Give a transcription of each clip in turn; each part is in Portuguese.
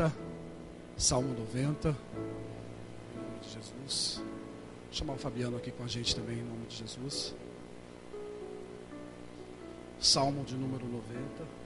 90, Salmo 90, em nome de Jesus. Vou chamar o Fabiano aqui com a gente também, em nome de Jesus. Salmo de número 90.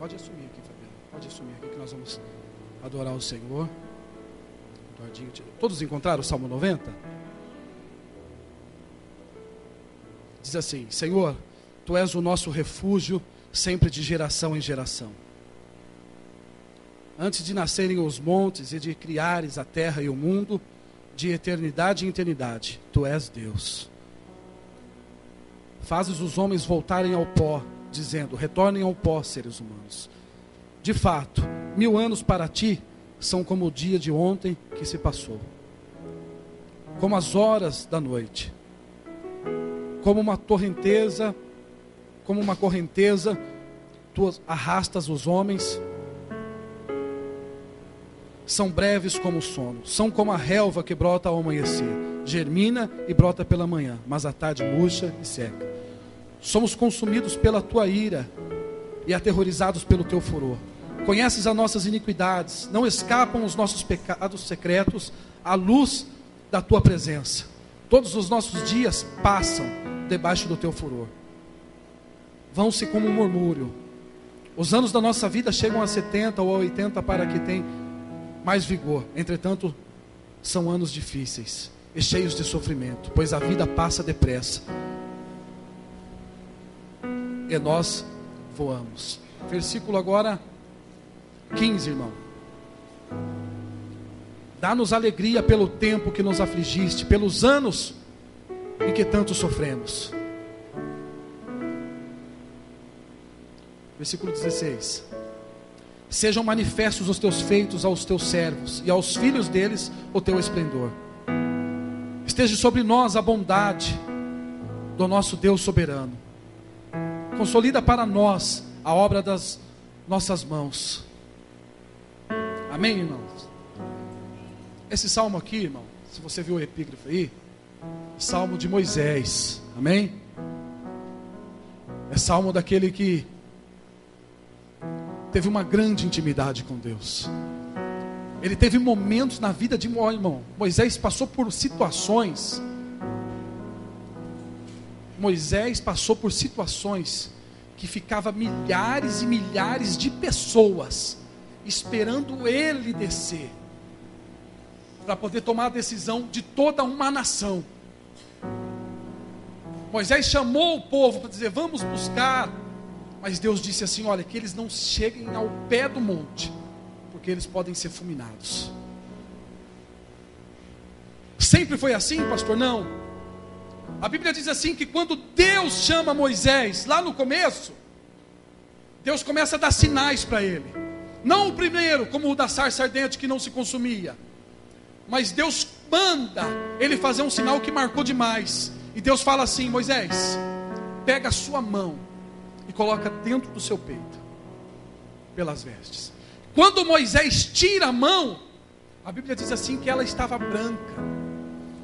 Pode assumir aqui, Fabiano. Pode assumir aqui que nós vamos adorar o Senhor. Todos encontraram o Salmo 90? Diz assim: Senhor, Tu és o nosso refúgio, sempre de geração em geração. Antes de nascerem os montes e de criares a terra e o mundo, de eternidade em eternidade, Tu és Deus. Fazes os homens voltarem ao pó, dizendo: retornem ao pó, seres humanos. De fato, 1000 anos para ti são como o dia de ontem que se passou, como as horas da noite, como uma correnteza, tu arrastas os homens. São breves como o sono, são como a relva que brota ao amanhecer, germina e brota pela manhã, mas à tarde murcha e seca. Somos consumidos pela tua ira e aterrorizados pelo teu furor. Conheces as nossas iniquidades, não escapam os nossos pecados secretos à luz da tua presença. Todos os nossos dias passam debaixo do teu furor. Vão-se como um murmúrio. Os anos da nossa vida chegam a 70 ou a 80 para que tenha mais vigor. Entretanto, são anos difíceis e cheios de sofrimento, pois a vida passa depressa e nós voamos. Versículo agora 15, irmão. Dá-nos alegria pelo tempo que nos afligiste, pelos anos em que tanto sofremos. Versículo 16. Sejam manifestos os teus feitos aos teus servos, e aos filhos deles o teu esplendor. Esteja sobre nós a bondade do nosso Deus soberano. Consolida para nós a obra das nossas mãos. Amém, irmãos? Esse salmo aqui, irmão, se você viu o epígrafe aí, é salmo de Moisés. Amém? É salmo daquele que teve uma grande intimidade com Deus. Ele teve momentos na vida de irmão. Moisés passou por situações. Moisés passou por situações que ficava milhares e milhares de pessoas esperando ele descer para poder tomar a decisão de toda uma nação. Moisés chamou o povo para dizer: vamos buscar. Mas Deus disse assim: olha, que eles não cheguem ao pé do monte, porque eles podem ser fulminados. Sempre foi assim, pastor? Não. A Bíblia diz assim, que quando Deus chama Moisés, lá no começo, Deus começa a dar sinais para ele. Não o primeiro, como o da sarça ardente que não se consumia, mas Deus manda ele fazer um sinal que marcou demais. E Deus fala assim: Moisés, pega a sua mão e coloca dentro do seu peito, pelas vestes. Quando Moisés tira a mão, a Bíblia diz assim que ela estava branca,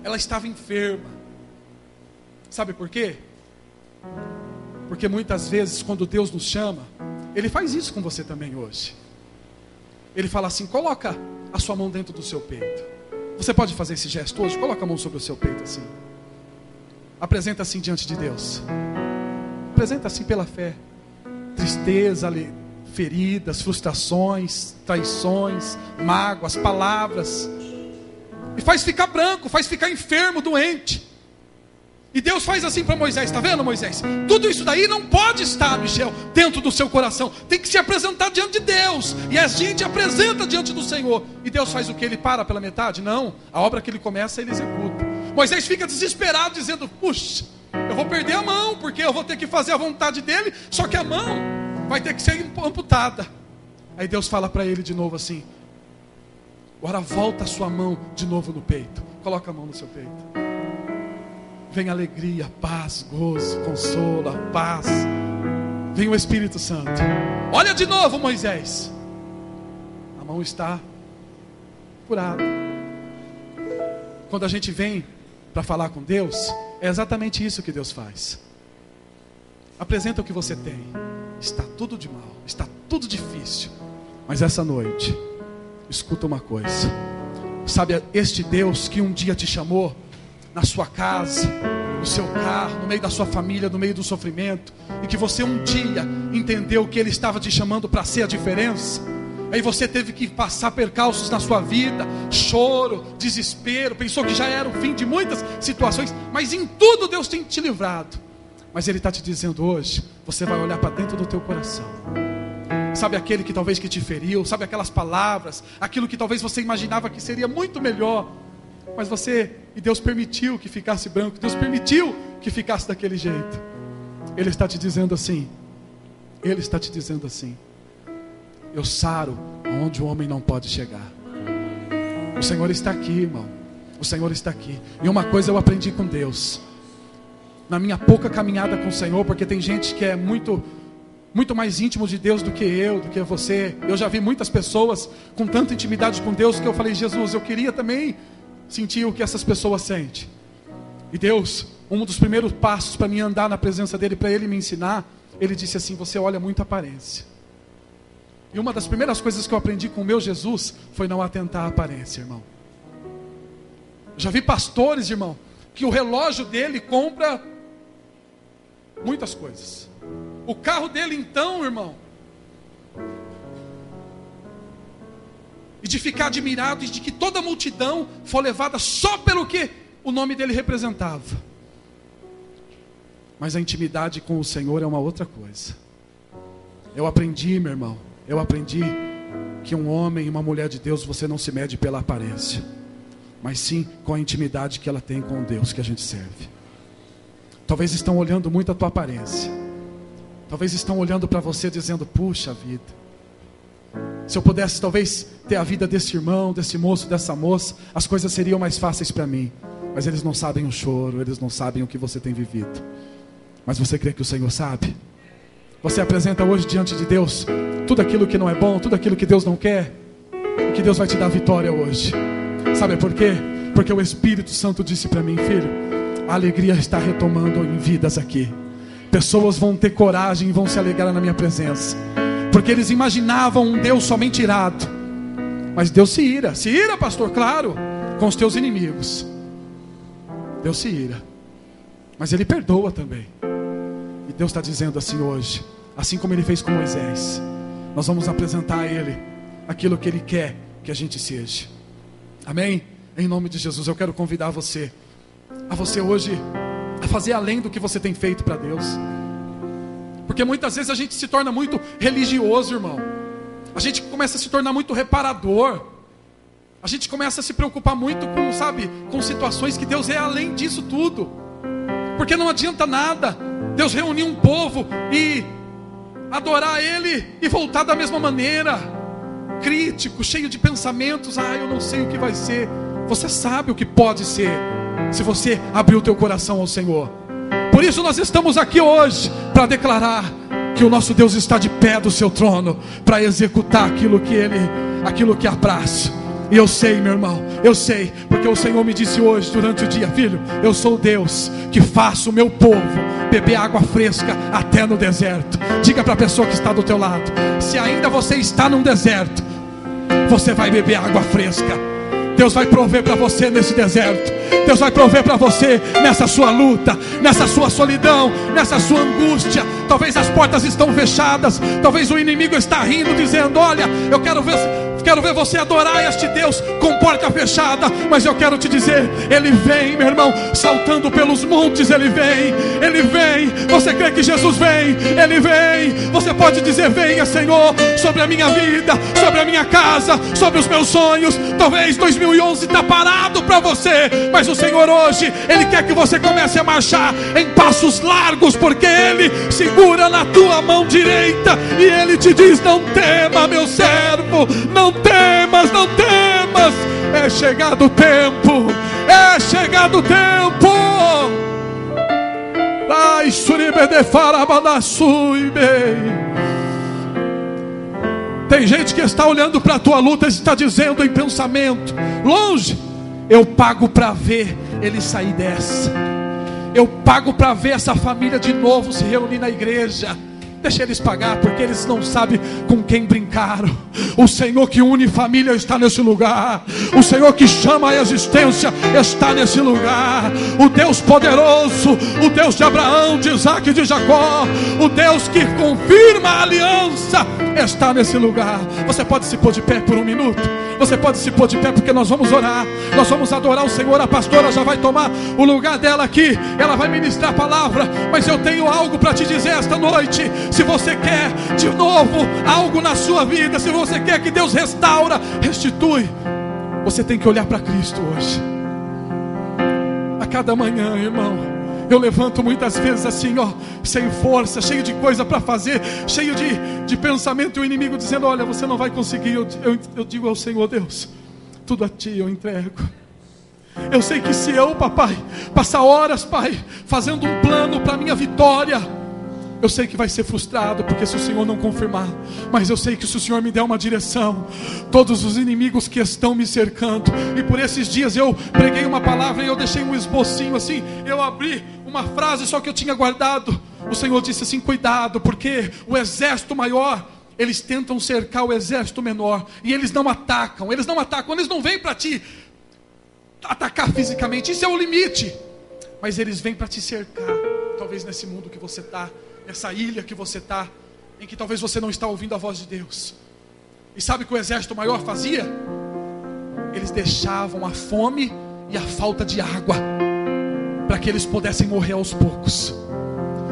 ela estava enferma. Sabe por quê? Porque muitas vezes quando Deus nos chama, Ele faz isso com você também hoje. Ele fala assim: coloca a sua mão dentro do seu peito. Você pode fazer esse gesto hoje? Coloca a mão sobre o seu peito assim. Apresenta assim diante de Deus. Apresenta assim pela fé. Tristeza, feridas, frustrações, traições, mágoas, palavras. E faz ficar branco, faz ficar enfermo, doente. E Deus faz assim para Moisés: está vendo, Moisés? Tudo isso daí não pode estar, Michel, dentro do seu coração. Tem que se apresentar diante de Deus. E a gente apresenta diante do Senhor. E Deus faz o que? Ele para pela metade? Não. A obra que Ele começa, Ele executa. Moisés fica desesperado, dizendo: puxa, eu vou perder a mão, porque eu vou ter que fazer a vontade dEle. Só que a mão vai ter que ser amputada. Aí Deus fala para ele de novo assim: Agora volta a sua mão de novo no peito. Coloca a mão no seu peito. Vem alegria, paz, gozo, consolo, paz. Vem o Espírito Santo. Olha de novo, Moisés. A mão está curada. Quando a gente vem para falar com Deus, é exatamente isso que Deus faz. Apresenta o que você tem. Está tudo de mal, está tudo difícil. Mas essa noite, escuta uma coisa. Sabe, este Deus que um dia te chamou na sua casa, no seu carro, no meio da sua família, no meio do sofrimento, e que você um dia entendeu que Ele estava te chamando para ser a diferença. Aí você teve que passar percalços na sua vida, choro, desespero, pensou que já era o fim de muitas situações, mas em tudo Deus tem te livrado. Mas Ele está te dizendo hoje, você vai olhar para dentro do teu coração. Sabe aquele que talvez que te feriu, sabe aquelas palavras, aquilo que talvez você imaginava que seria muito melhor, mas e Deus permitiu que ficasse branco, Deus permitiu que ficasse daquele jeito. Ele está te dizendo assim, eu saro onde o homem não pode chegar. O Senhor está aqui, irmão, o Senhor está aqui. E uma coisa eu aprendi com Deus, na minha pouca caminhada com o Senhor, porque tem gente que é muito mais íntimo de Deus do que você. Eu já vi muitas pessoas com tanta intimidade com Deus que eu falei, Jesus, eu queria também sentir o que essas pessoas sentem. E Deus, um dos primeiros passos para mim andar na presença dEle, para Ele me ensinar, Ele disse assim, você olha muito a aparência. E uma das primeiras coisas que eu aprendi com o meu Jesus foi não atentar à aparência, irmão. Eu já vi pastores, irmão, que o relógio dele compra muitas coisas. O carro dele então, irmão, e de ficar admirado, e de que toda a multidão foi levada só pelo que o nome dele representava. Mas a intimidade com o Senhor é uma outra coisa. Eu aprendi, meu irmão, que um homem e uma mulher de Deus, você não se mede pela aparência, mas sim com a intimidade que ela tem com o Deus que a gente serve. Talvez estão olhando muito a tua aparência, talvez estão olhando para você dizendo, puxa vida, se eu pudesse talvez ter a vida desse irmão, desse moço, dessa moça, as coisas seriam mais fáceis para mim. Mas eles não sabem o choro, eles não sabem o que você tem vivido. Mas você crê que o Senhor sabe? Você apresenta hoje diante de Deus tudo aquilo que não é bom, tudo aquilo que Deus não quer, e que Deus vai te dar vitória hoje. Sabe por quê? Porque o Espírito Santo disse para mim, filho, a alegria está retomando em vidas aqui. Pessoas vão ter coragem e vão se alegrar na minha presença, porque eles imaginavam um Deus somente irado. Mas Deus se ira, pastor, claro, com os teus inimigos. Deus se ira, mas Ele perdoa também. E Deus está dizendo assim hoje, assim como Ele fez com Moisés, nós vamos apresentar a Ele aquilo que Ele quer que a gente seja. Amém? Em nome de Jesus, eu quero convidar você hoje a fazer além do que você tem feito para Deus. Porque muitas vezes a gente se torna muito religioso, irmão. A gente começa a se tornar muito reparador. A gente começa a se preocupar muito com situações que Deus é além disso tudo. Porque não adianta nada Deus reunir um povo e adorar Ele e voltar da mesma maneira, crítico, cheio de pensamentos. Eu não sei o que vai ser. Você sabe o que pode ser, se você abrir o teu coração ao Senhor. Por isso nós estamos aqui hoje para declarar que o nosso Deus está de pé do seu trono para executar aquilo que apraz. E eu sei, meu irmão, eu sei, porque o Senhor me disse hoje durante o dia, filho, eu sou o Deus que faço o meu povo beber água fresca até no deserto. Diga para a pessoa que está do teu lado, se ainda você está num deserto, você vai beber água fresca. Deus vai prover para você nesse deserto. Deus vai prover para você nessa sua luta, nessa sua solidão, nessa sua angústia. Talvez as portas estão fechadas, talvez o inimigo está rindo, dizendo, olha, eu quero ver você adorar este Deus com porta fechada. Mas eu quero te dizer, Ele vem, meu irmão, saltando pelos montes. Ele vem. Você crê que Jesus vem? Ele vem. Você pode dizer, venha Senhor, sobre a minha vida, sobre a minha casa, sobre os meus sonhos. Talvez 2011 está parado para você, mas o Senhor hoje, Ele quer que você comece a marchar em passos largos, porque Ele segura na tua mão direita e Ele te diz, não tema, meu servo, não temas, É chegado o tempo. É chegado o tempo. Ai, suribede farabanaçuibe. Tem gente que está olhando para a tua luta e está dizendo em pensamento, longe, eu pago para ver ele sair dessa. Eu pago para ver essa família de novo se reunir na igreja. Deixa eles pagar, porque eles não sabem com quem brincaram. O Senhor que une família está nesse lugar. O Senhor que chama a existência está nesse lugar. O Deus poderoso, o Deus de Abraão, de Isaac e de Jacó, o Deus que confirma a aliança está nesse lugar. Você pode se pôr de pé por um minuto? Você pode se pôr de pé, porque nós vamos orar. Nós vamos adorar o Senhor. A pastora já vai tomar o lugar dela aqui. Ela vai ministrar a palavra. Mas eu tenho algo para te dizer esta noite. Se você quer de novo algo na sua vida, se você quer que Deus restaura, restitui, você tem que olhar para Cristo hoje. A cada manhã, irmão, eu levanto muitas vezes assim, sem força, cheio de coisa para fazer, cheio de pensamento, e o inimigo dizendo, olha, você não vai conseguir. Eu digo ao Senhor, Deus, tudo a Ti eu entrego. Eu sei que se eu, papai, passar horas, pai, fazendo um plano para minha vitória, eu sei que vai ser frustrado, porque se o Senhor não confirmar, mas eu sei que se o Senhor me der uma direção, todos os inimigos que estão me cercando, e por esses dias eu preguei uma palavra e eu deixei um esbocinho assim, eu abri uma frase só que eu tinha guardado. O Senhor disse assim, cuidado, porque o exército maior, eles tentam cercar o exército menor, e eles não atacam, eles não vêm para te atacar fisicamente, isso é o limite, mas eles vêm para te cercar. Talvez nesse mundo que você está, essa ilha que você está, em que talvez você não está ouvindo a voz de Deus. E sabe o que o exército maior fazia? Eles deixavam a fome e a falta de água, para que eles pudessem morrer aos poucos.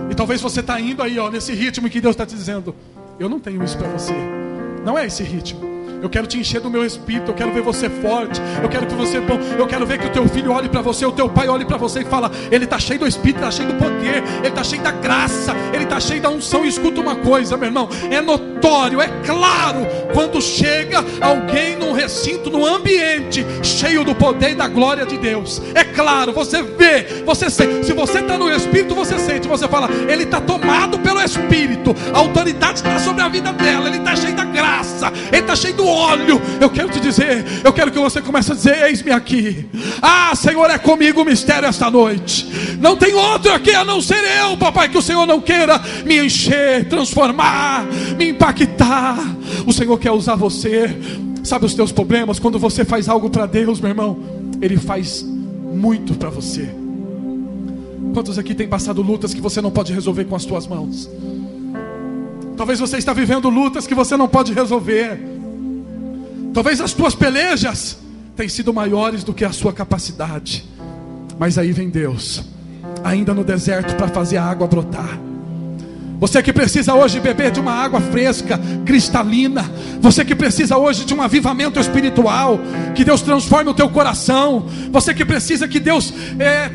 E talvez você está indo aí, nesse ritmo que Deus está te dizendo, eu não tenho isso para você. Não é esse ritmo. Eu quero te encher do meu espírito, eu quero ver você forte, eu quero que você, eu quero ver que o teu filho olhe para você, o teu pai olhe para você e fala, ele está cheio do espírito, está cheio do poder, ele está cheio da graça, ele está cheio da unção. E escuta uma coisa, meu irmão, é notório, é claro, quando chega alguém num recinto, num ambiente cheio do poder e da glória de Deus, é claro, você vê, você sente. Se você está no espírito, você sente, você fala, ele está tomado pelo espírito, a autoridade está sobre a vida dela, ele está cheio da graça, ele está cheio do óleo. Eu quero te dizer, eu quero que você comece a dizer, eis-me aqui. Ah, Senhor, é comigo o mistério esta noite. Não tem outro aqui a não ser eu, papai. Que o Senhor não queira me encher, transformar, me impactar. O Senhor quer usar você. Sabe os teus problemas? Quando você faz algo para Deus, meu irmão, Ele faz muito para você. Quantos aqui têm passado lutas que você não pode resolver com as tuas mãos? Talvez você está vivendo lutas que você não pode resolver. Talvez as tuas pelejas tenham sido maiores do que a sua capacidade. Mas aí vem Deus, ainda no deserto, para fazer a água brotar. Você que precisa hoje beber de uma água fresca, cristalina. Você que precisa hoje de um avivamento espiritual, que Deus transforme o teu coração. Você que precisa que Deus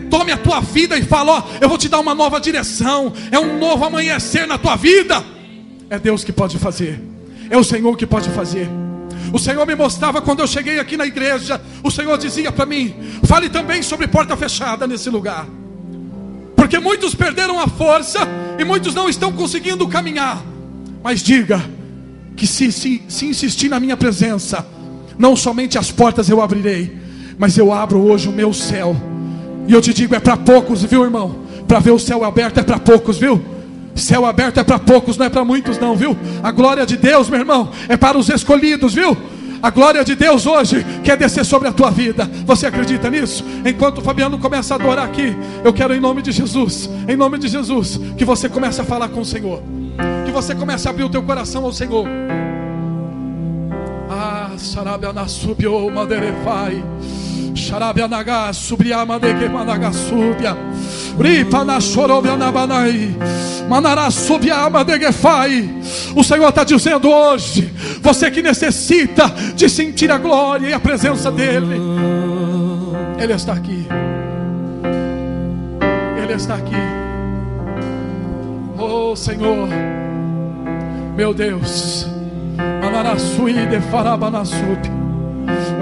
tome a tua vida e fale, eu vou te dar uma nova direção. É um novo amanhecer na tua vida. É Deus que pode fazer. É o Senhor que pode fazer. O Senhor me mostrava quando eu cheguei aqui na igreja. O Senhor dizia para mim, fale também sobre porta fechada nesse lugar, porque muitos perderam a força e muitos não estão conseguindo caminhar. Mas diga que se insistir na minha presença, não somente as portas eu abrirei, mas eu abro hoje o meu céu. E eu te digo, é para poucos, viu, irmão? Para ver o céu aberto é para poucos, viu? Céu aberto é para poucos, não é para muitos não, viu? A glória de Deus, meu irmão, é para os escolhidos, viu? A glória de Deus hoje quer descer sobre a tua vida. Você acredita nisso? Enquanto o Fabiano começa a adorar aqui, eu quero em nome de Jesus, que você comece a falar com o Senhor, que você comece a abrir o teu coração ao Senhor. Ah, Sarabianasubio Maderefai, Sharabianaga Subriama de Managasubbia, Ripana Chorobianabanai, Manarasubiama de Gefai. O Senhor está dizendo hoje, você que necessita de sentir a glória e a presença dEle, Ele está aqui. Ele está aqui. Oh Senhor, meu Deus,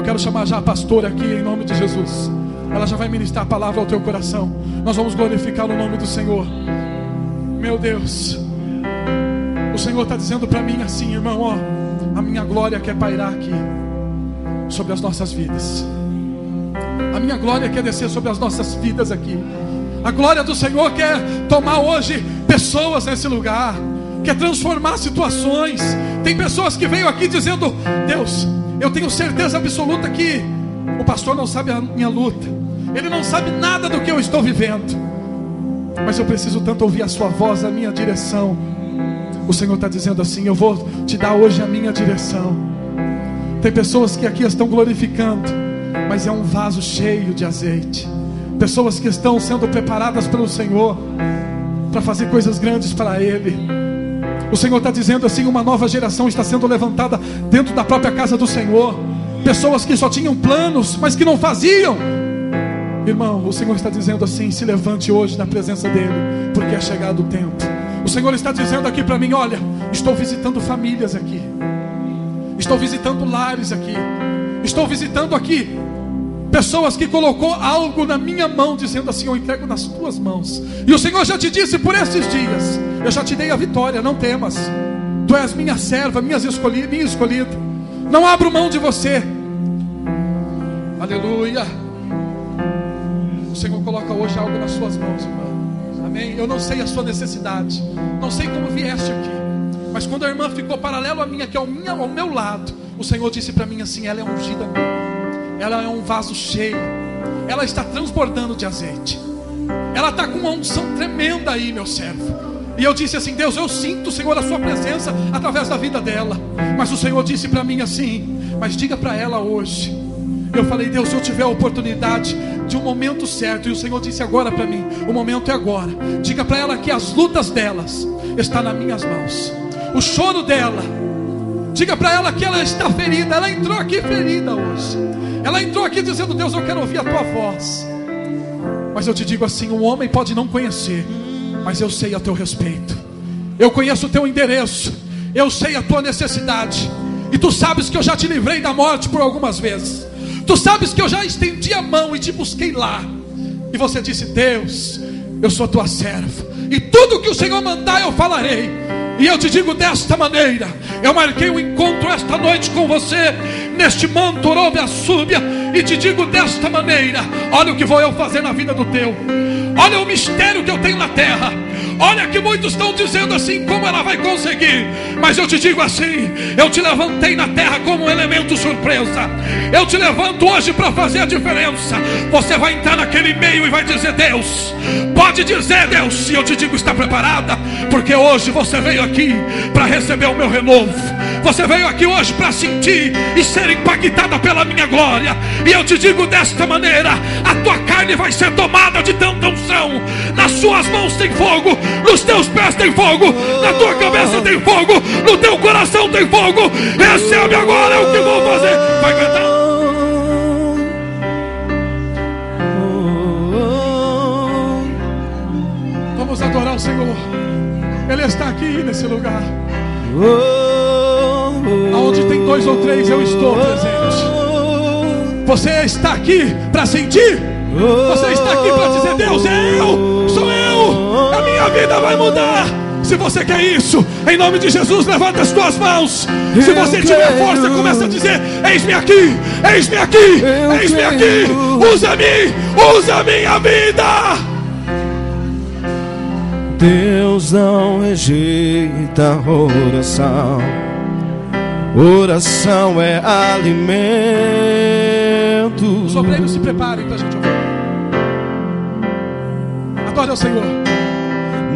Eu quero chamar já a pastora aqui em nome de Jesus. Ela já vai ministrar a palavra ao teu coração. Nós vamos glorificar o nome do Senhor. Meu Deus, o Senhor está dizendo para mim assim, irmão, ó, a minha glória quer pairar aqui sobre as nossas vidas. A minha glória quer descer sobre as nossas vidas aqui. A glória do Senhor quer tomar hoje pessoas nesse lugar, quer transformar situações. Tem pessoas que veio aqui dizendo: Deus, eu tenho certeza absoluta que o pastor não sabe a minha luta, ele não sabe nada do que eu estou vivendo, mas eu preciso tanto ouvir a sua voz, a minha direção. O Senhor está dizendo assim: eu vou te dar hoje a minha direção. Tem pessoas que aqui estão glorificando, mas é um vaso cheio de azeite. Pessoas que estão sendo preparadas pelo Senhor para fazer coisas grandes para Ele. O Senhor está dizendo assim: uma nova geração está sendo levantada dentro da própria casa do Senhor. Pessoas que só tinham planos, mas que não faziam. Irmão, o Senhor está dizendo assim: se levante hoje na presença dEle, porque é chegado o tempo. O Senhor está dizendo aqui para mim: olha, estou visitando famílias aqui, estou visitando lares aqui, estou visitando aqui pessoas que colocou algo na minha mão, dizendo assim: eu entrego nas tuas mãos. E o Senhor já te disse por esses dias: eu já te dei a vitória, não temas. Tu és minha serva, minha escolhida. Não abro mão de você. Aleluia. O Senhor coloca hoje algo nas suas mãos, irmã. Amém? Eu não sei a sua necessidade, não sei como vieste aqui, mas quando a irmã ficou paralelo a mim, aqui ao meu lado, o Senhor disse para mim assim: ela é ungida minha, ela é um vaso cheio, ela está transbordando de azeite, ela está com uma unção tremenda aí, meu servo. E eu disse assim: Deus, eu sinto, Senhor, a sua presença através da vida dela. Mas o Senhor disse para mim assim: mas diga para ela hoje. Eu falei: Deus, se eu tiver a oportunidade de um momento certo. E o Senhor disse agora para mim: o momento é agora. Diga para ela que as lutas delas estão nas minhas mãos, o choro dela. Diga para ela que ela está ferida. Ela entrou aqui ferida hoje. Ela entrou aqui dizendo: Deus, eu quero ouvir a tua voz. Mas eu te digo assim: um homem pode não conhecer, mas eu sei a teu respeito. Eu conheço o teu endereço. Eu sei a tua necessidade. E tu sabes que eu já te livrei da morte por algumas vezes. Tu sabes que eu já estendi a mão e te busquei lá. E você disse: Deus, eu sou tua serva, e tudo que o Senhor mandar eu falarei. E eu te digo desta maneira: eu marquei um encontro esta noite com você, neste manto Orobia Súbia. E te digo desta maneira: olha o que vou eu fazer na vida do teu. Olha o mistério que eu tenho na terra. Olha que muitos estão dizendo assim: como ela vai conseguir? Mas eu te digo assim: eu te levantei na terra como um elemento surpresa. Eu te levanto hoje para fazer a diferença. Você vai entrar naquele meio e vai dizer: Deus, pode dizer, Deus. E eu te digo: está preparada? Porque hoje você veio aqui para receber o meu renovo. Você veio aqui hoje para sentir e ser impactada pela minha glória. E eu te digo desta maneira: a tua carne vai ser tomada de tanta unção. Nas suas mãos tem fogo, nos teus pés tem fogo, na tua cabeça tem fogo, no teu coração tem fogo. Recebe agora, é o que vou fazer. Vai cantar. Vamos adorar o Senhor. Ele está aqui nesse lugar. Aonde tem 2 ou 3 eu estou presente. Você está aqui para sentir. Você está aqui para dizer: Deus, sou eu, a minha vida vai mudar. Se você quer isso, em nome de Jesus, levanta as tuas mãos. Se você tiver força, começa a dizer: eis-me aqui, eis-me aqui, eis-me aqui. Usa-me, usa a minha vida. Deus não rejeita oração. Oração é alimento. Os obreiros se preparem para a gente ouvir. Adore ao Senhor.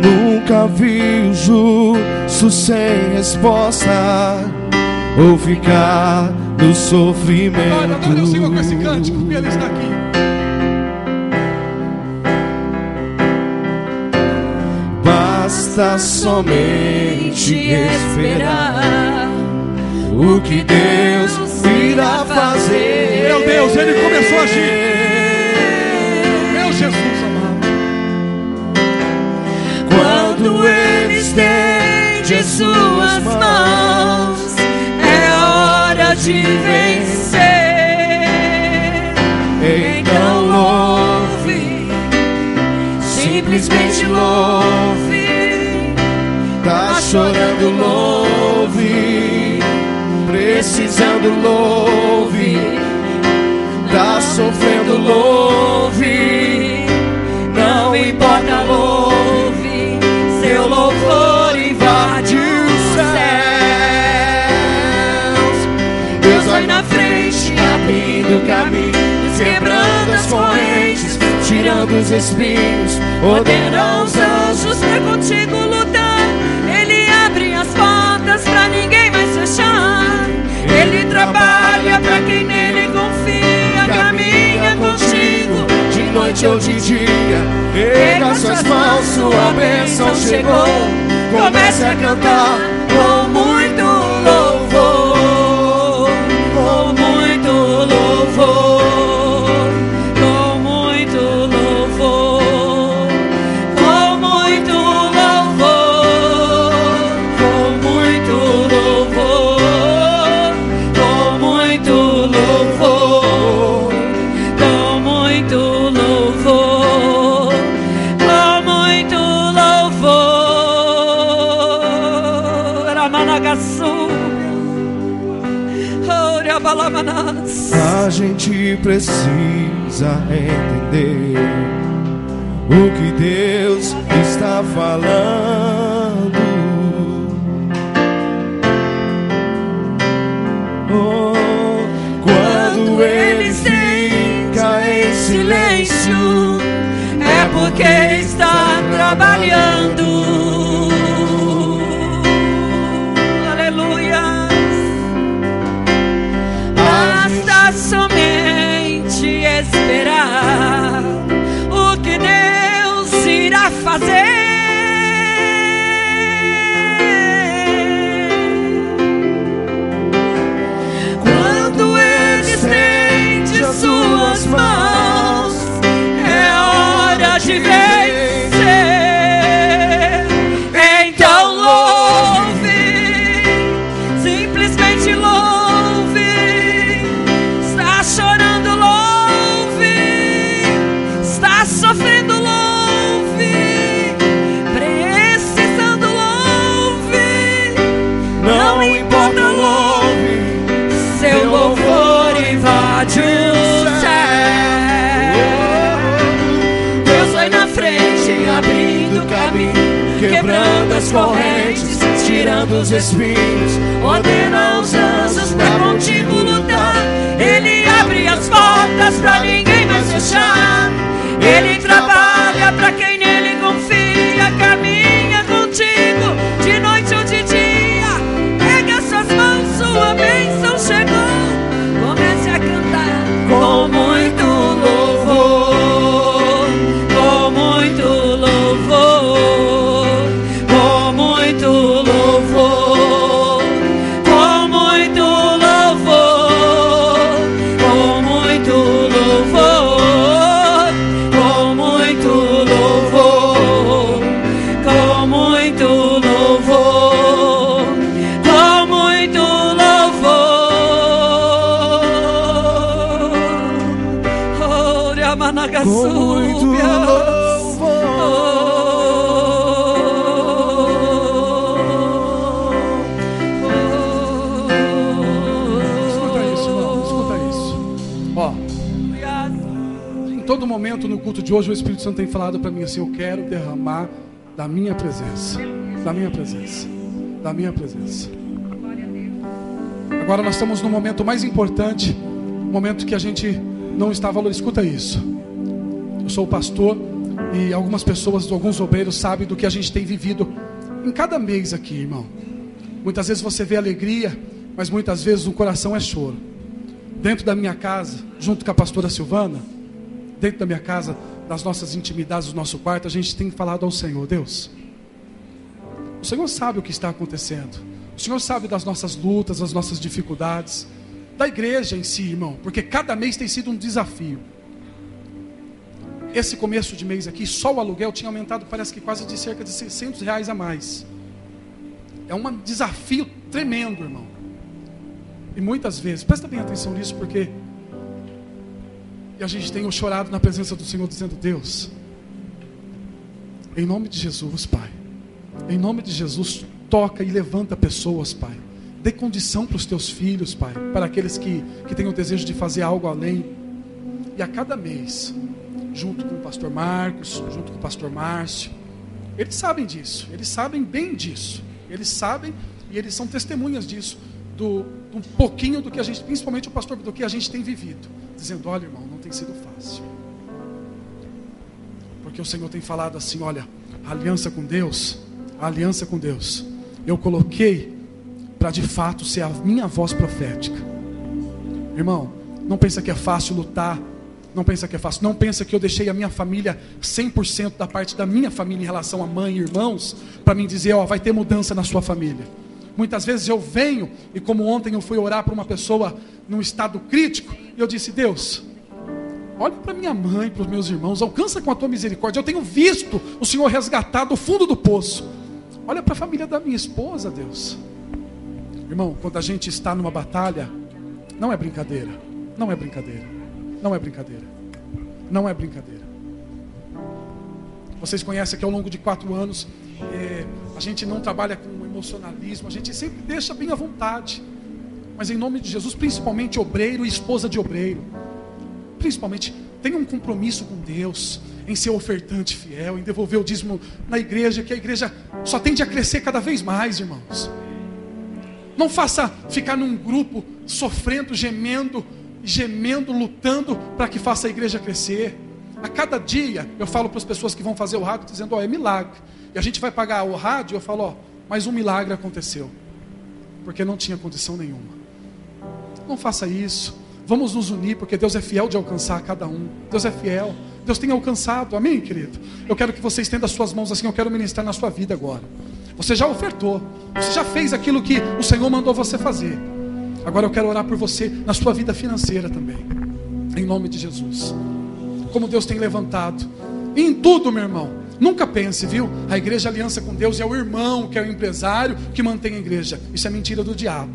Nunca vi o justo sem resposta, ou ficar no sofrimento. Adore ao Senhor com esse cântico, porque Ele está aqui. Basta somente esperar o que Deus irá fazer. Meu Deus, Ele começou a agir. Meu Jesus amado. Quando Ele estende suas mãos, é hora de vencer. simplesmente louve. Tá chorando, louve. Precisando, louve. Tá sofrendo, louve. Não importa, louve. Seu louvor invade os céus. Deus vai na frente, abrindo caminhos, quebrando as correntes, tirando os espinhos, ordena os anjos pra contigo lutar. Ele abre as portas pra ninguém mais fechar. Ele trabalha pra quem nele confia, caminha contigo de noite ou de dia. Erga suas mãos, sua bênção chegou. Comece a cantar com muito louvor, com muito louvor, com muito louvor, com muito louvor, com muito louvor, com muito louvor, com muito louvor, com muito louvor. Ramanagaçu. A gente precisa entender o que Deus está falando. Oh, quando Ele fica em silêncio, é porque está trabalhando. Somente esperar o que Deus irá fazer. Quando Ele estende as suas mãos, é hora de vencer. Então louve, simplesmente louve. Chorando, louve. Está sofrendo, louve. Precisando, louve. Não importa, louve. Seu louvor invade o céu. Deus vai na frente, abrindo caminho, quebrando as correntes, tirando os espinhos, ordena os anjos pra contigo lutar. Ele abre as portas pra ninguém mais fechar. Ele trabalha pra quem nele confia, caminha contigo de noite ou de dia. Pega suas mãos, sua bênção chegou. Comece a cantar com muito louvor, com muito louvor, com muito louvor, com muito louvor, com muito louvor, com muito louvor, com muito louvor, com muito louvor. Ora Managaçúbia. Todo momento no culto de hoje o Espírito Santo tem falado para mim assim: eu quero derramar da minha presença, da minha presença, da minha presença. Agora nós estamos no momento mais importante, um momento que a gente não está valorizando. Escuta isso. Eu sou o pastor e algumas pessoas, alguns obreiros sabem do que a gente tem vivido em cada mês aqui, irmão. Muitas vezes você vê alegria, mas muitas vezes o coração é choro. Dentro da minha casa, junto com a pastora Silvana, dentro da minha casa, das nossas intimidades, do nosso quarto, a gente tem falado ao Senhor: Deus, o Senhor sabe o que está acontecendo, o Senhor sabe das nossas lutas, das nossas dificuldades, da igreja em si, irmão, porque cada mês tem sido um desafio. Esse começo de mês aqui, só o aluguel tinha aumentado, parece que quase de cerca de R$600 a mais. É um desafio tremendo, irmão. E muitas vezes, presta bem atenção nisso, porque a gente tem chorado na presença do Senhor, dizendo: Deus, Em nome de Jesus, Pai. Em nome de Jesus, toca e levanta pessoas, Pai. Dê condição para os teus filhos, Pai. Para aqueles que têm o desejo de fazer algo além. E a cada mês, junto com o pastor Marcos, junto com o pastor Márcio, eles sabem disso. Eles sabem bem disso. Eles sabem e eles são testemunhas disso. Do pouquinho do que a gente, principalmente o pastor, do que a gente tem vivido. Dizendo, olha irmão, não tem sido fácil. Porque o Senhor tem falado assim, olha, a aliança com Deus, eu coloquei para de fato ser a minha voz profética. Irmão, não pensa que é fácil lutar, não pensa que é fácil, não pensa que eu deixei a minha família 100% da parte da minha família em relação a mãe e irmãos, para mim dizer, vai ter mudança na sua família. Muitas vezes eu venho, e como ontem eu fui orar para uma pessoa num estado crítico, e eu disse, Deus, olha para minha mãe, para os meus irmãos, alcança com a tua misericórdia, eu tenho visto o Senhor resgatar do fundo do poço. Olha para a família da minha esposa, Deus. Irmão, quando a gente está numa batalha, não é brincadeira, não é brincadeira, não é brincadeira, não é brincadeira. Vocês conhecem que ao longo de 4 anos, a gente não trabalha com emocionalismo, a gente sempre deixa bem à vontade. Mas em nome de Jesus, principalmente obreiro e esposa de obreiro, principalmente, tenha um compromisso com Deus, em ser ofertante fiel, em devolver o dízimo na igreja, que a igreja só tende a crescer cada vez mais, irmãos. Não faça ficar num grupo sofrendo, gemendo, lutando para que faça a igreja crescer. A cada dia eu falo para as pessoas que vão fazer o rádio, dizendo, é milagre. E a gente vai pagar o rádio, eu falo, mas um milagre aconteceu. Porque não tinha condição nenhuma. Não faça isso. Vamos nos unir, porque Deus é fiel de alcançar cada um. Deus é fiel. Deus tem alcançado. Amém, querido? Eu quero que você estenda as suas mãos assim. Eu quero ministrar na sua vida agora. Você já ofertou. Você já fez aquilo que o Senhor mandou você fazer. Agora eu quero orar por você na sua vida financeira também. Em nome de Jesus. Como Deus tem levantado. E em tudo, meu irmão. Nunca pense, viu? A igreja aliança com Deus é o irmão, que é o empresário, que mantém a igreja. Isso é mentira do diabo.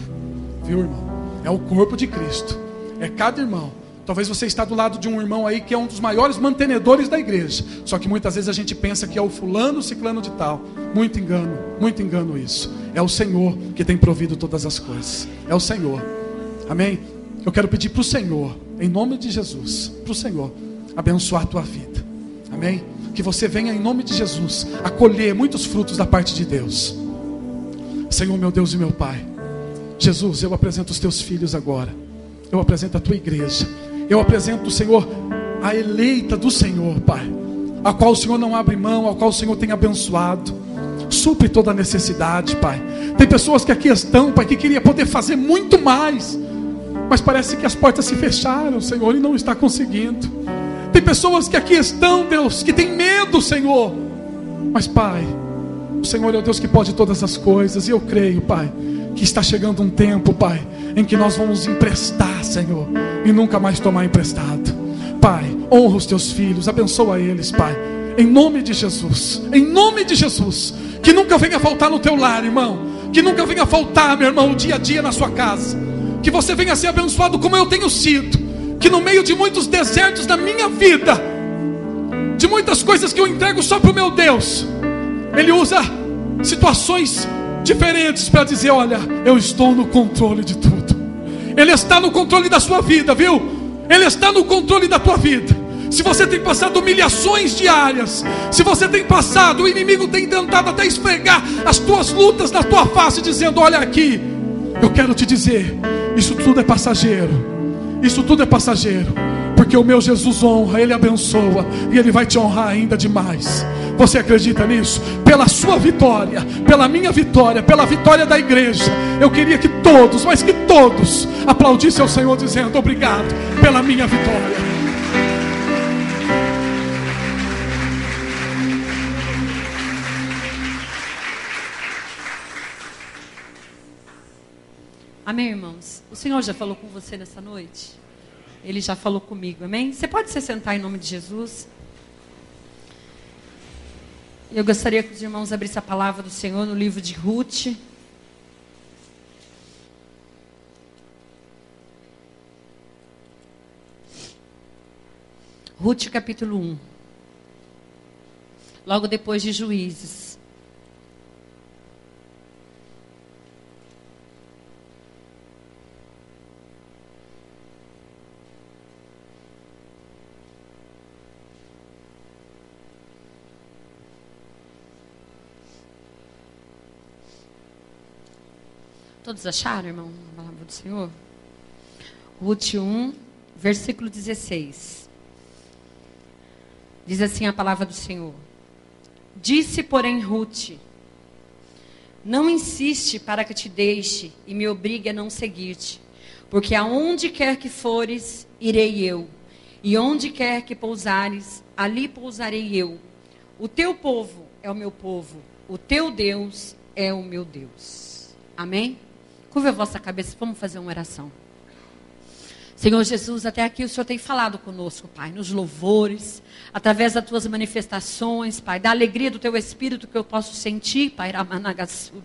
Viu, irmão? É o corpo de Cristo. É cada irmão. Talvez você está do lado de um irmão aí que é um dos maiores mantenedores da igreja. Só que muitas vezes a gente pensa que é o fulano, ciclano de tal. Muito engano isso. É o Senhor que tem provido todas as coisas. É o Senhor. Amém? Eu quero pedir para o Senhor, em nome de Jesus, para o Senhor abençoar a tua vida. Amém? Que você venha em nome de Jesus a colher muitos frutos da parte de Deus. Senhor, meu Deus e meu Pai, Jesus, eu apresento os teus filhos agora. Eu apresento a tua igreja. Eu apresento, Senhor, a eleita do Senhor, Pai, a qual o Senhor não abre mão, a qual o Senhor tem abençoado. Supre toda a necessidade, Pai. Tem pessoas que aqui estão, Pai, que queria poder fazer muito mais, mas parece que as portas se fecharam, Senhor, e não está conseguindo. Tem pessoas que aqui estão, Deus, que tem medo, Senhor, mas Pai, o Senhor é o Deus que pode todas as coisas. E eu creio, Pai, que está chegando um tempo, Pai, em que nós vamos emprestar, Senhor, e nunca mais tomar emprestado. Pai, honra os teus filhos, abençoa eles, Pai, em nome de Jesus. Em nome de Jesus. Que nunca venha faltar no teu lar, irmão. Que nunca venha faltar, meu irmão, o dia a dia na sua casa. Que você venha ser abençoado como eu tenho sido. Que no meio de muitos desertos da minha vida, de muitas coisas que eu entrego só para o meu Deus, Ele usa situações diferentes para dizer, olha, eu estou no controle de tudo. Ele está no controle da sua vida, viu? Ele está no controle da tua vida. Se você tem passado humilhações diárias, se você tem passado, o inimigo tem tentado até esfregar as tuas lutas na tua face, dizendo, olha aqui, eu quero te dizer, isso tudo é passageiro. Isso tudo é passageiro, porque o meu Jesus honra, Ele abençoa, e Ele vai te honrar ainda demais. Você acredita nisso? Pela sua vitória, pela minha vitória, pela vitória da igreja, eu queria que todos, mas que todos, aplaudissem ao Senhor dizendo, obrigado pela minha vitória. Amém, irmãos? O Senhor já falou com você nessa noite? Ele já falou comigo, amém? Você pode se sentar em nome de Jesus? Eu gostaria que os irmãos abrissem a palavra do Senhor no livro de Ruth. Ruth capítulo 1. logo depois de Juízes. Todos acharam, irmão, a palavra do Senhor? Ruth 1, versículo 16. Diz assim a palavra do Senhor. Disse, porém, Ruth: não insiste para que te deixe e me obrigue a não seguir-te, porque aonde quer que fores, irei eu, e onde quer que pousares, ali pousarei eu. O teu povo é o meu povo, o teu Deus é o meu Deus. Amém? Curva a vossa cabeça, vamos fazer uma oração. Senhor Jesus, até aqui o Senhor tem falado conosco, Pai, nos louvores, através das tuas manifestações, Pai, da alegria do teu Espírito que eu posso sentir, Pai, Ramanagaçu.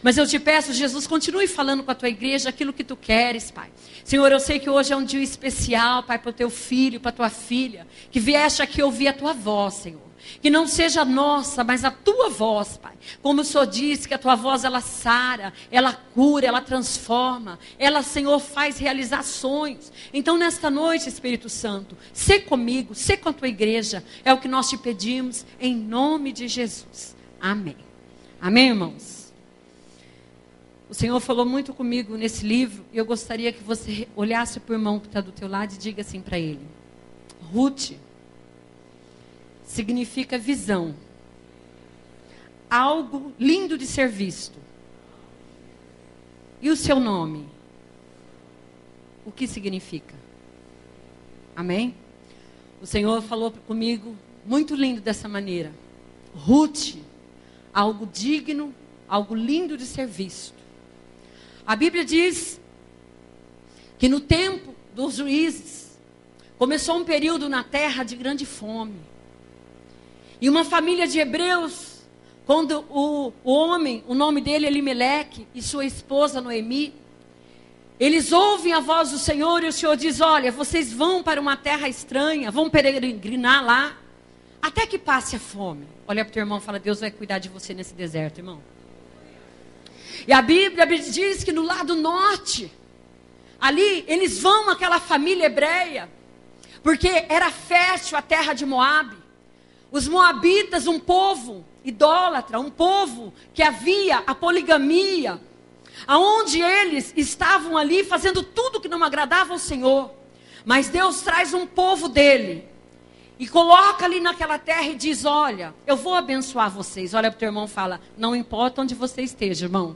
Mas eu te peço, Jesus, continue falando com a tua igreja aquilo que tu queres, Pai. Senhor, eu sei que hoje é um dia especial, Pai, para o teu filho, para a tua filha, que vieste aqui ouvir a tua voz, Senhor. Que não seja a nossa, mas a tua voz, Pai. Como o Senhor disse, que a tua voz, ela sara, ela cura, ela transforma. Ela, Senhor, faz realizações. Então, nesta noite, Espírito Santo, sê comigo, sê com a tua igreja. É o que nós te pedimos, em nome de Jesus. Amém. Amém, irmãos? O Senhor falou muito comigo nesse livro. E eu gostaria que você olhasse para o irmão que está do teu lado e diga assim para ele. Ruth significa visão. Algo lindo de ser visto. E o seu nome? O que significa? Amém? O Senhor falou comigo muito lindo dessa maneira. Ruth, algo digno, algo lindo de ser visto. A Bíblia diz que no tempo dos juízes, começou um período na terra de grande fome. E uma família de hebreus, quando o homem, o nome dele é Elimeleque, e sua esposa Noemi, eles ouvem a voz do Senhor e o Senhor diz, olha, vocês vão para uma terra estranha, vão peregrinar lá, até que passe a fome. Olha para o teu irmão e fala, Deus vai cuidar de você nesse deserto, irmão. E a Bíblia diz que no lado norte, ali, eles vão, aquela família hebreia, porque era fértil a terra de Moabe. Os moabitas, um povo idólatra, um povo que havia a poligamia, aonde eles estavam ali fazendo tudo que não agradava ao Senhor. Mas Deus traz um povo dele e coloca ali naquela terra e diz, olha, eu vou abençoar vocês. Olha para o teu irmão e fala, não importa onde você esteja, irmão,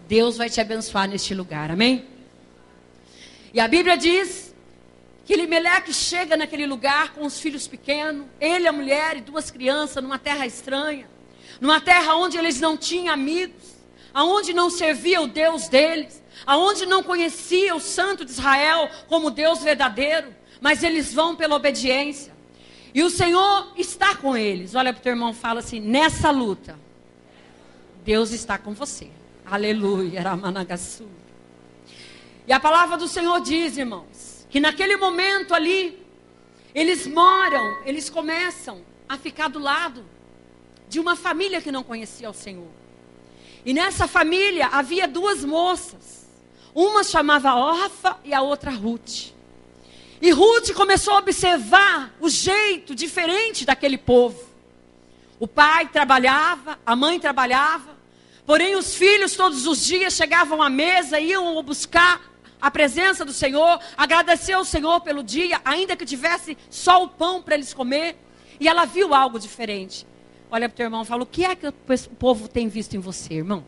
Deus vai te abençoar neste lugar, amém? E a Bíblia diz que Elimeleque chega naquele lugar com os filhos pequenos, ele, a mulher e 2 crianças, numa terra estranha, numa terra onde eles não tinham amigos, aonde não servia o Deus deles, aonde não conhecia o Santo de Israel como Deus verdadeiro, mas eles vão pela obediência. E o Senhor está com eles. Olha para o teu irmão e fala assim, nessa luta, Deus está com você. Aleluia, Ramanagaçu. E a palavra do Senhor diz, irmãos, que naquele momento ali, eles moram, eles começam a ficar do lado de uma família que não conhecia o Senhor. E nessa família havia 2 moças. Uma chamava Orfa e a outra Ruth. E Ruth começou a observar o jeito diferente daquele povo. O pai trabalhava, a mãe trabalhava, porém os filhos todos os dias chegavam à mesa, iam buscar a presença do Senhor, agradecer ao Senhor pelo dia, ainda que tivesse só o pão para eles comer. E ela viu algo diferente. Olha para o teu irmão e fala, o que é que o povo tem visto em você, irmão?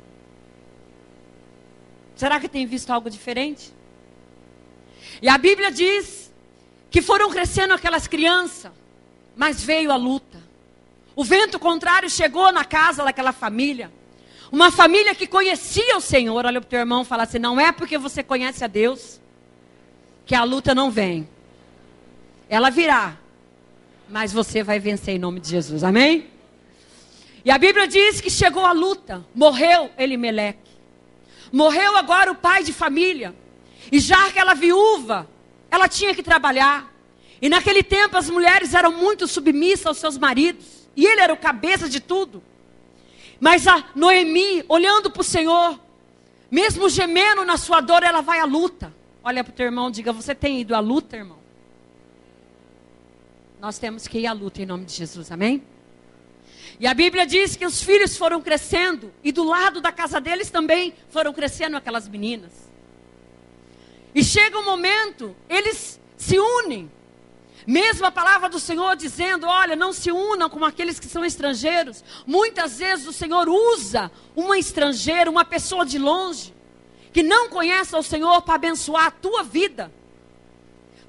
Será que tem visto algo diferente? E a Bíblia diz que foram crescendo aquelas crianças, mas veio a luta. O vento contrário chegou na casa daquela família. Uma família que conhecia o Senhor. Olha para o teu irmão e fala assim, não é porque você conhece a Deus que a luta não vem. Ela virá, mas você vai vencer em nome de Jesus, amém? E a Bíblia diz que chegou a luta, morreu Elimeleque. Morreu agora o pai de família. E já aquela viúva, ela tinha que trabalhar. E naquele tempo as mulheres eram muito submissas aos seus maridos. E ele era o cabeça de tudo. Mas a Noemi, olhando para o Senhor, mesmo gemendo na sua dor, ela vai à luta. Olha para o teu irmão, diga, você tem ido à luta, irmão? Nós temos que ir à luta em nome de Jesus, amém? E a Bíblia diz que os filhos foram crescendo, e do lado da casa deles também foram crescendo aquelas meninas. E chega um momento, eles se unem. Mesmo a palavra do Senhor dizendo, olha, não se unam com aqueles que são estrangeiros. Muitas vezes o Senhor usa uma estrangeira, uma pessoa de longe, que não conhece o Senhor para abençoar a tua vida.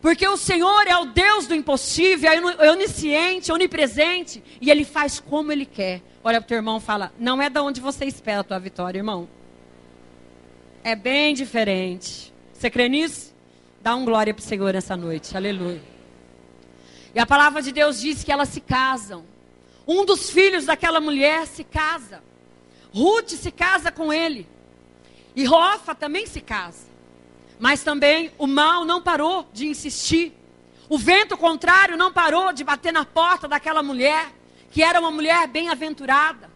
Porque o Senhor é o Deus do impossível, é onisciente, onipresente, e Ele faz como Ele quer. Olha para o teu irmão e fala, não é de onde você espera a tua vitória, irmão. É bem diferente. Você crê nisso? Dá um glória para o Senhor nessa noite, aleluia. E a palavra de Deus diz que elas se casam. Um dos filhos daquela mulher se casa. Ruth se casa com ele. E Orfa também se casa. Mas também o mal não parou de insistir. O vento contrário não parou de bater na porta daquela mulher, que era uma mulher bem-aventurada.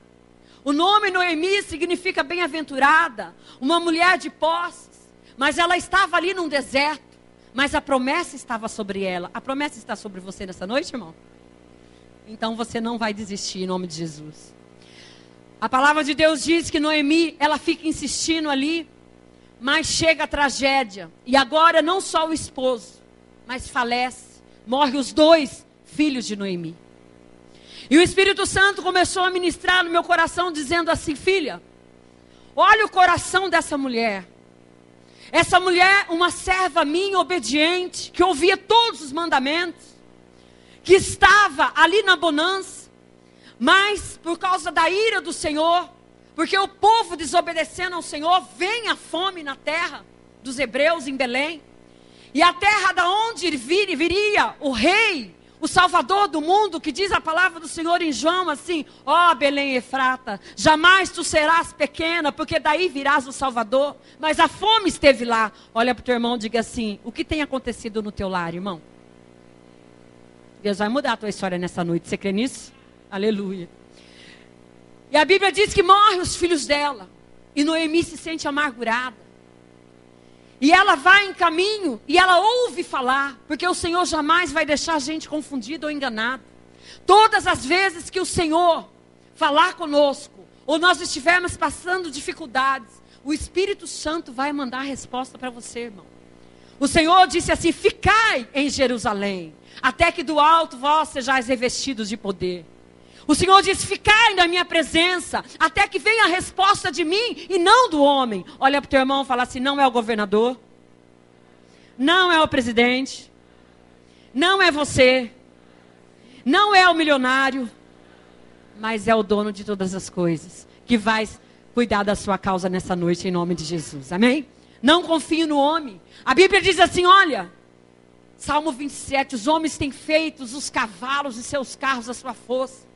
O nome Noemi significa bem-aventurada, uma mulher de posses. Mas ela estava ali num deserto. Mas a promessa estava sobre ela. A promessa está sobre você nessa noite, irmão? Então você não vai desistir em nome de Jesus. A palavra de Deus diz que Noemi, ela fica insistindo ali, mas chega a tragédia. E agora não só o esposo, mas falece. Morre os 2 filhos de Noemi. E o Espírito Santo começou a ministrar no meu coração, dizendo assim, filha, olha o coração dessa mulher. Essa mulher, uma serva minha, obediente, que ouvia todos os mandamentos, que estava ali na bonança, mas por causa da ira do Senhor, porque o povo desobedecendo ao Senhor, vem a fome na terra dos hebreus em Belém, e a terra da onde viria o rei, o Salvador do mundo, que diz a palavra do Senhor em João assim, ó Belém Efrata, jamais tu serás pequena, porque daí virás o Salvador. Mas a fome esteve lá. Olha para o teu irmão e diga assim, o que tem acontecido no teu lar, irmão? Deus vai mudar a tua história nessa noite, você crê nisso? Aleluia. E a Bíblia diz que morrem os filhos dela, e Noemi se sente amargurada. E ela vai em caminho, e ela ouve falar, porque o Senhor jamais vai deixar a gente confundida ou enganada. Todas as vezes que o Senhor falar conosco, ou nós estivermos passando dificuldades, o Espírito Santo vai mandar a resposta para você, irmão. O Senhor disse assim, ficai em Jerusalém, até que do alto vós sejais revestidos de poder. O Senhor diz, ficai na minha presença, até que venha a resposta de mim e não do homem. Olha para o teu irmão e fala assim, não é o governador, não é o presidente, não é você, não é o milionário, mas é o dono de todas as coisas, que vai cuidar da sua causa nessa noite em nome de Jesus, amém? Não confie no homem. A Bíblia diz assim, olha, Salmo 27, os homens têm feito os cavalos e seus carros a sua força.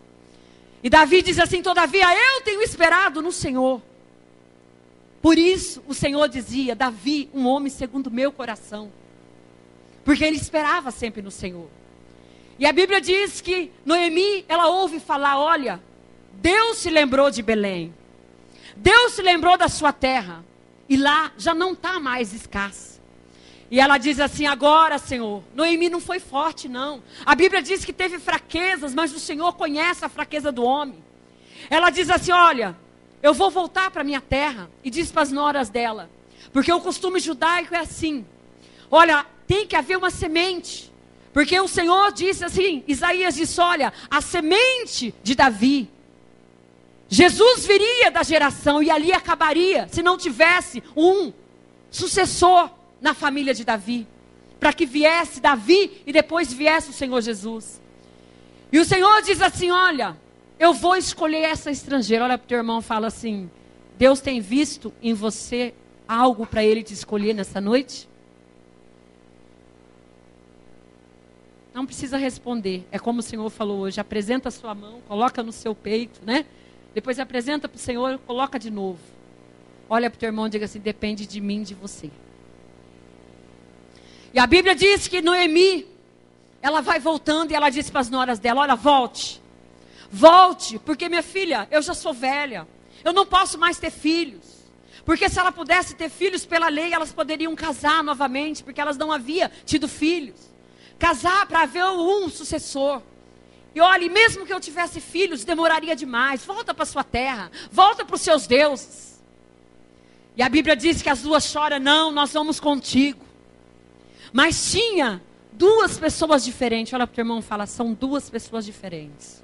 E Davi diz assim, todavia eu tenho esperado no Senhor. Por isso o Senhor dizia, Davi, um homem segundo o meu coração. Porque ele esperava sempre no Senhor. E a Bíblia diz que Noemi, ela ouve falar, olha, Deus se lembrou de Belém. Deus se lembrou da sua terra. E lá já não está mais escassa. E ela diz assim, agora, Senhor, Noemi não foi forte, não. A Bíblia diz que teve fraquezas, mas o Senhor conhece a fraqueza do homem. Ela diz assim, olha, eu vou voltar para minha terra. E diz para as noras dela, porque o costume judaico é assim. Olha, tem que haver uma semente. Porque o Senhor disse assim, Isaías disse, olha, a semente de Davi. Jesus viria da geração e ali acabaria, se não tivesse um sucessor na família de Davi, para que viesse Davi e depois viesse o Senhor Jesus. E o Senhor diz assim, olha, eu vou escolher essa estrangeira. Olha para o teu irmão e fala assim, Deus tem visto em você algo para Ele te escolher nessa noite? Não precisa responder, é como o Senhor falou hoje, apresenta a sua mão, coloca no seu peito, né? Depois apresenta para o Senhor, coloca de novo. Olha para o teu irmão e diga assim, depende de mim, de você. E a Bíblia diz que Noemi, ela vai voltando e ela diz para as noras dela, olha, volte. volte, porque minha filha, eu já sou velha, eu não posso mais ter filhos. Porque se ela pudesse ter filhos pela lei, elas poderiam casar novamente, porque elas não haviam tido filhos. Casar para haver um sucessor. E olha, mesmo que eu tivesse filhos, demoraria demais. Volta para sua terra, volta para os seus deuses. E a Bíblia diz que as duas choram, não, nós vamos contigo. Mas tinha duas pessoas diferentes. Olha para o teu irmão e fala, são duas pessoas diferentes.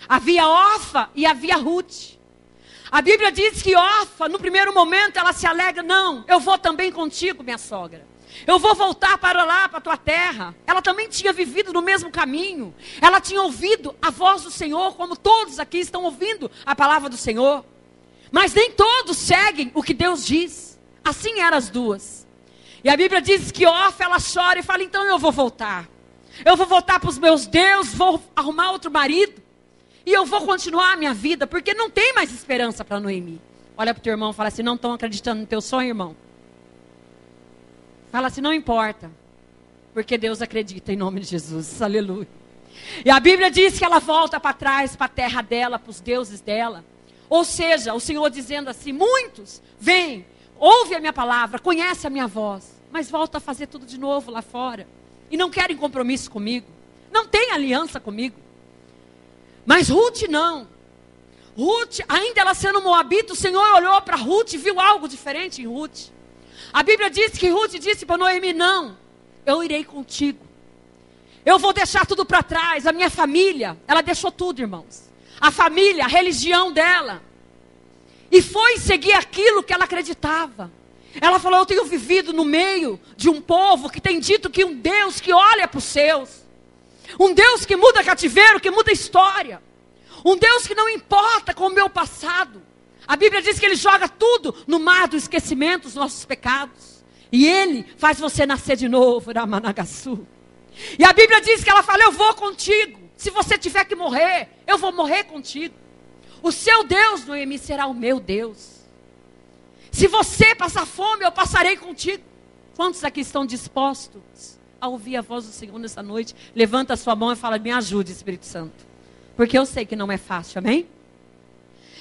Havia Orfa e havia Ruth. A Bíblia diz que Orfa, no primeiro momento, ela se alegra, não, eu vou também contigo, minha sogra. Eu vou voltar para lá, para a tua terra. Ela também tinha vivido no mesmo caminho. Ela tinha ouvido a voz do Senhor, como todos aqui estão ouvindo a palavra do Senhor. Mas nem todos seguem o que Deus diz. Assim eram as duas. E a Bíblia diz que Orfa, ela chora e fala, então eu vou voltar. Eu vou voltar para os meus deuses, vou arrumar outro marido. E eu vou continuar a minha vida, porque não tem mais esperança para Noemi. Olha para o teu irmão e fala assim, não estão acreditando no teu sonho, irmão? Fala assim, não importa, porque Deus acredita em nome de Jesus, aleluia. E a Bíblia diz que ela volta para trás, para a terra dela, para os deuses dela. Ou seja, o Senhor dizendo assim, muitos, vem, ouve a minha palavra, conhece a minha voz, mas volta a fazer tudo de novo lá fora. E não querem compromisso comigo, não tem aliança comigo. Mas Ruth não. Ruth, ainda ela sendo moabita, o Senhor olhou para Ruth e viu algo diferente em Ruth. A Bíblia diz que Ruth disse para Noemi, não, eu irei contigo. Eu vou deixar tudo para trás, a minha família, ela deixou tudo, irmãos. A família, a religião dela. E foi seguir aquilo que ela acreditava. Ela falou, eu tenho vivido no meio de um povo que tem dito que um Deus que olha para os seus. Um Deus que muda cativeiro, que muda história. Um Deus que não importa com o meu passado. A Bíblia diz que Ele joga tudo no mar do esquecimento, os nossos pecados. E Ele faz você nascer de novo, Ramanagaçu. E a Bíblia diz que ela fala, eu vou contigo. Se você tiver que morrer, eu vou morrer contigo. O seu Deus, Noemi, será o meu Deus. Se você passar fome, eu passarei contigo. Quantos aqui estão dispostos a ouvir a voz do Senhor nessa noite? Levanta a sua mão e fala, me ajude, Espírito Santo. Porque eu sei que não é fácil, amém?